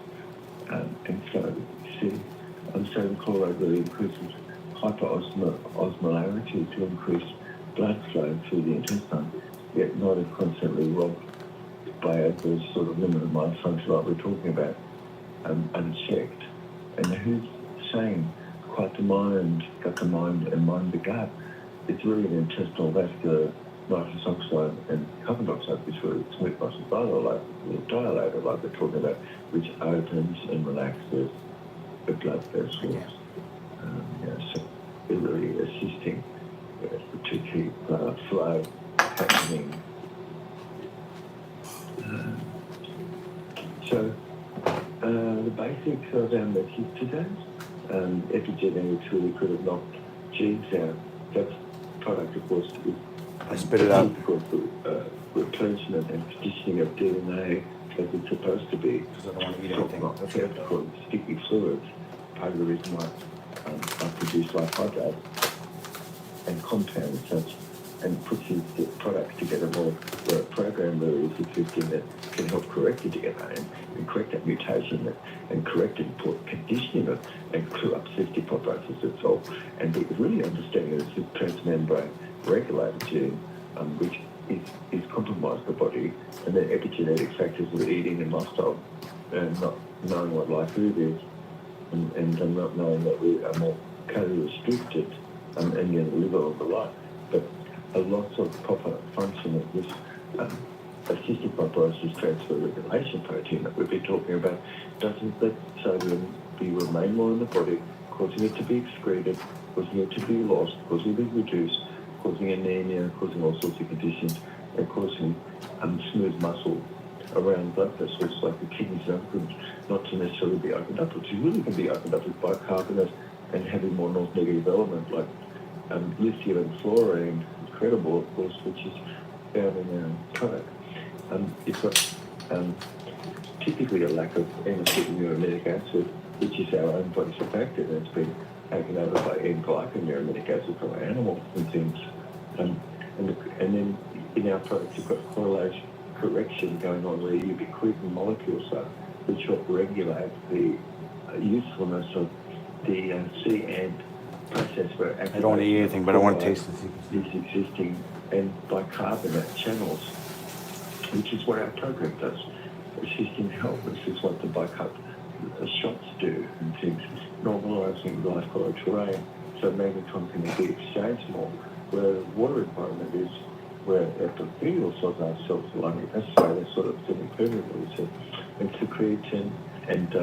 And so, sodium chloride really increases hyperosmolarity to increase blood flow through the intestine, yet not is constantly robbed by adverse sort of limited mind function like we're talking about, unchecked. And who's saying quite the mind, gut the mind, and mind the gut? It's really an intestinal vascular nitrous oxide and carbon dioxide, which really smooth muscle dilator like we're talking about, which opens and relaxes the blood vessels. So they're really assisting to keep flow happening. So the basics of our message today, epigenetics really could have knocked genes out. That's product, of course, I spit it out. Of course, the replenishment and conditioning of DNA as it's supposed to be. Because I don't want to eat anything. That's That's it. called sticky fluids. Part of the reason why I produce life hydrate and compound such and puts these products together more, where a program really is existing that can help correct the DNA and correct that mutation and correct and put conditioning it and clear up cystic fibrosis itself. And the really understanding this transmembrane regulator gene, which is compromised the body, and then epigenetic factors of eating and lifestyle, and not knowing what life food is, and not knowing that we are more calorie restricted and yet live a longer life. But a lot of proper function of this cystic fibrosis transfer regulation protein that we've been talking about doesn't let sodium remain more in the body, causing it to be excreted, causing it to be lost, causing it to be reduced, causing anemia, causing all sorts of conditions, and causing smooth muscle around blood vessels like the kidneys and organs not to necessarily be opened up, which really can be opened up with bicarbonate and having more negative element like lithium and fluorine, incredible, of course, which is found in our product. It's got typically a lack of N-acetyl-uramic acid, which is our own body surfactant, and it's been taken over by N-glycomuramic acid from animals and things. And then in our products, you've got correlation correction going on where ubiquitin molecules are, which help regulate the usefulness of the C-AMP process where I don't want to eat anything, but I want to taste these existing and bicarbonate channels, which is what our program does. Assisting health, this is what the bicarb shots do and things, normalising life chloride terrain, so magnetron can be exchanged more, where the water environment is where epithelial cells are cells like that's why they're sort of semi-permeable. So it's the creatine and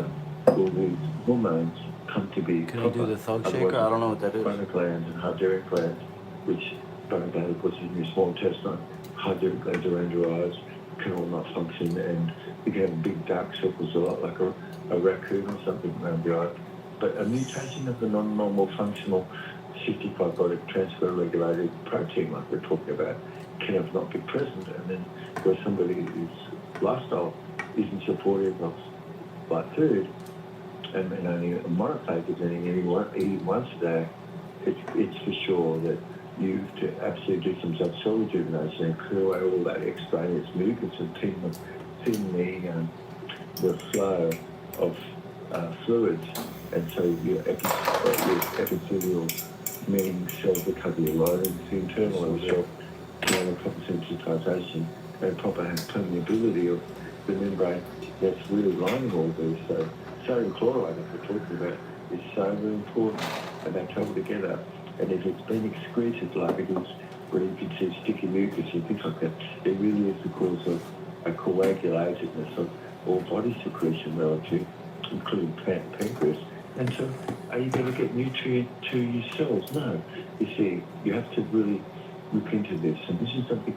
all these hormones come to be Can I proper. do the thug Otherwise, shaker? I don't know what that is. bone glands and hydraulic glands, which bone gland puts in your small intestine, hydraulic glands around your eyes can all not function, and you can have big dark circles a lot like a raccoon or something around the eye. But a mutation of the non-normal functional cystic fibrotic transfer regulated protein, like we're talking about, can have not be present, and then where somebody's lifestyle isn't supportive of like food, and only a monophage is eating once a day, it's for sure that you have to absolutely do some cell rejuvenation and clear away all that extraneous mucus and thin the flow of fluids, and so your epithelial meaning cells recover your loading, the internal cell can have proper sensitization and proper permeability of the membrane that's really lining all these. So sodium chloride, if we're talking about, is so very important, and they travel together. And if it's been excreted, like it is, where you can see sticky mucus and things like that, it really is the cause of a coagulatedness of all body secretion relative, including pancreas. And so, are you going to get nutrient to your cells? No. You see, you have to really look into this, and this is something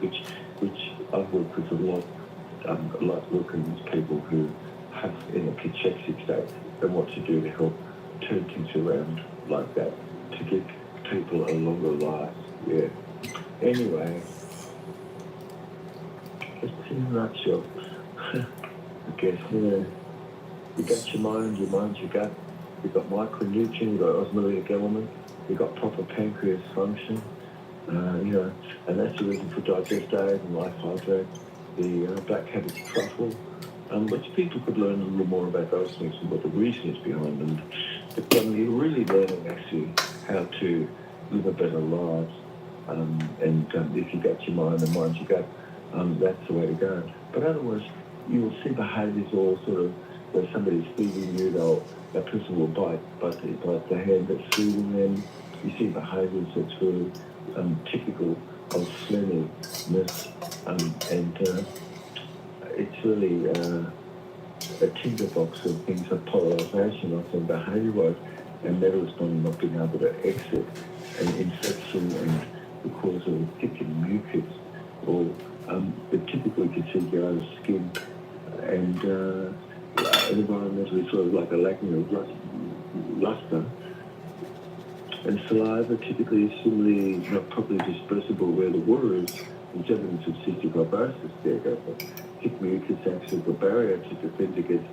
which I've worked with a lot working with people who have in a cachexic state and what to do to help turn things around like that to give people a longer life. Yeah. Anyway, just in a nutshell, I guess, you got your mind's your gut. You've got micronutrient, you've got osmotic element, you've got proper pancreas function, and that's the reason for digest aid and life hydrate, the black cabbage truffle, which people could learn a little more about those things and what the reason is behind them. But you're really learning actually how to live a better life, and if you got your mind and mind's your gut, that's the way to go. But otherwise, you will see behaviours all sort of where somebody's feeding you, that person will bite the hand that's feeding them. You see behaviours that's really typical of cleanliness, and it's really a tinderbox of things like polarisation, often behaviour-wise, and metal responding not being able to exit, and infection and the cause of thick and mucus, or but typically you can see your own skin, and environmentally sort of like a lacking of luster. And saliva typically is similarly not properly dispersible where the water is. There's evidence of cystic fibrosis there. Thick mucus acts as a barrier to defend against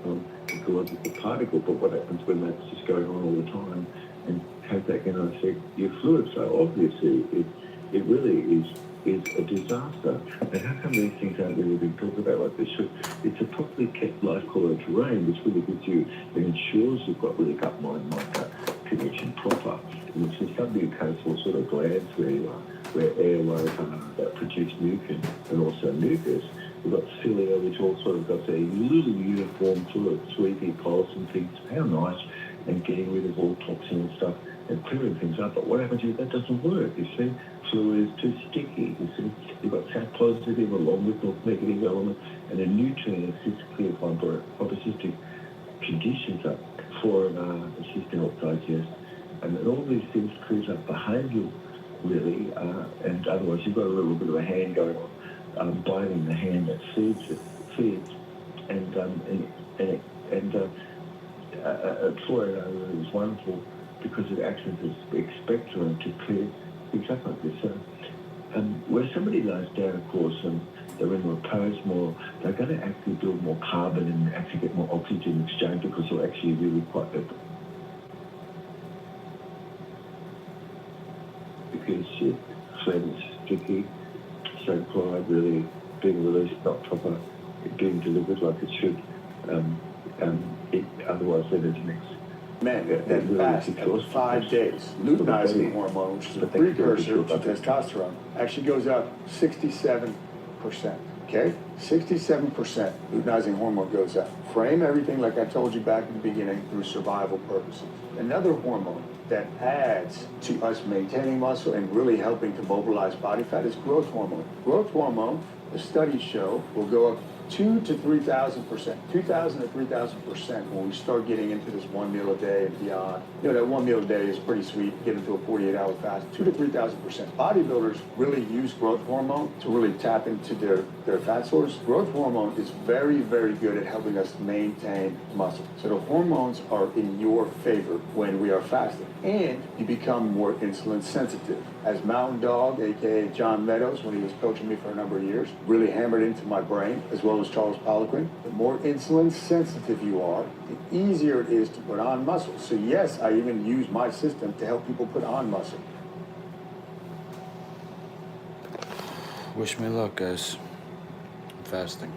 ecological particle, but what happens when that's just going on all the time, and how that can affect your fluid? So obviously it really is a disaster. And how come these things aren't really being talked about like they should? It's a properly kept life quality terrain, which really gives you, it ensures you've got really gut mind connection proper. And it's the submucosal sort of glands where airways that produce mucin and also mucus. We've got cilia, which all sort of got a little uniform sort of sweepy pulse and things. How nice, and getting rid of all toxin and stuff and clearing things up. But what happens if that doesn't work? You see, fluid is too sticky. You see, you've got sat positive along with the negative element, and a nutrient assists clear fibrocystic conditions up for assist to help digest. And all these things clears up behavioural, really, and otherwise you've got a little bit of a hand going on, biting the hand that feeds, and fluoride is wonderful because it acts as a expectorant to clear things up like this. So, where somebody lies down, of course, and they're in repose more, they're going to actually build more carbon and actually get more oxygen exchange because they're actually really quite good. Because phlegm is sticky, sodium chloride really being released, not proper, being delivered like it should. Otherwise, then it's mixed. Men that really fast exhausting. 5 days. Luteinizing hormone, which is a precursor to testosterone, actually goes up 67%. Okay? 67% luteinizing hormone goes up. Frame everything like I told you back in the beginning through survival purposes. Another hormone that adds to us maintaining muscle and really helping to mobilize body fat is growth hormone. Growth hormone, the studies show, will go up 2,000 to 3,000%, 2,000 to 3,000% when we start getting into this 1 meal a day and beyond. You know, that 1 meal a day is pretty sweet, get into a 48-hour fast, 2,000 to 3,000%. Bodybuilders really use growth hormone to really tap into their fat source. Growth hormone is very, very good at helping us maintain muscle. So the hormones are in your favor when we are fasting. And you become more insulin sensitive. As Mountain Dog, aka John Meadows, when he was coaching me for a number of years, really hammered into my brain, as well as Charles Poliquin, the more insulin sensitive you are, the easier it is to put on muscle. So yes, I even use my system to help people put on muscle. Wish me luck, guys. I'm fasting.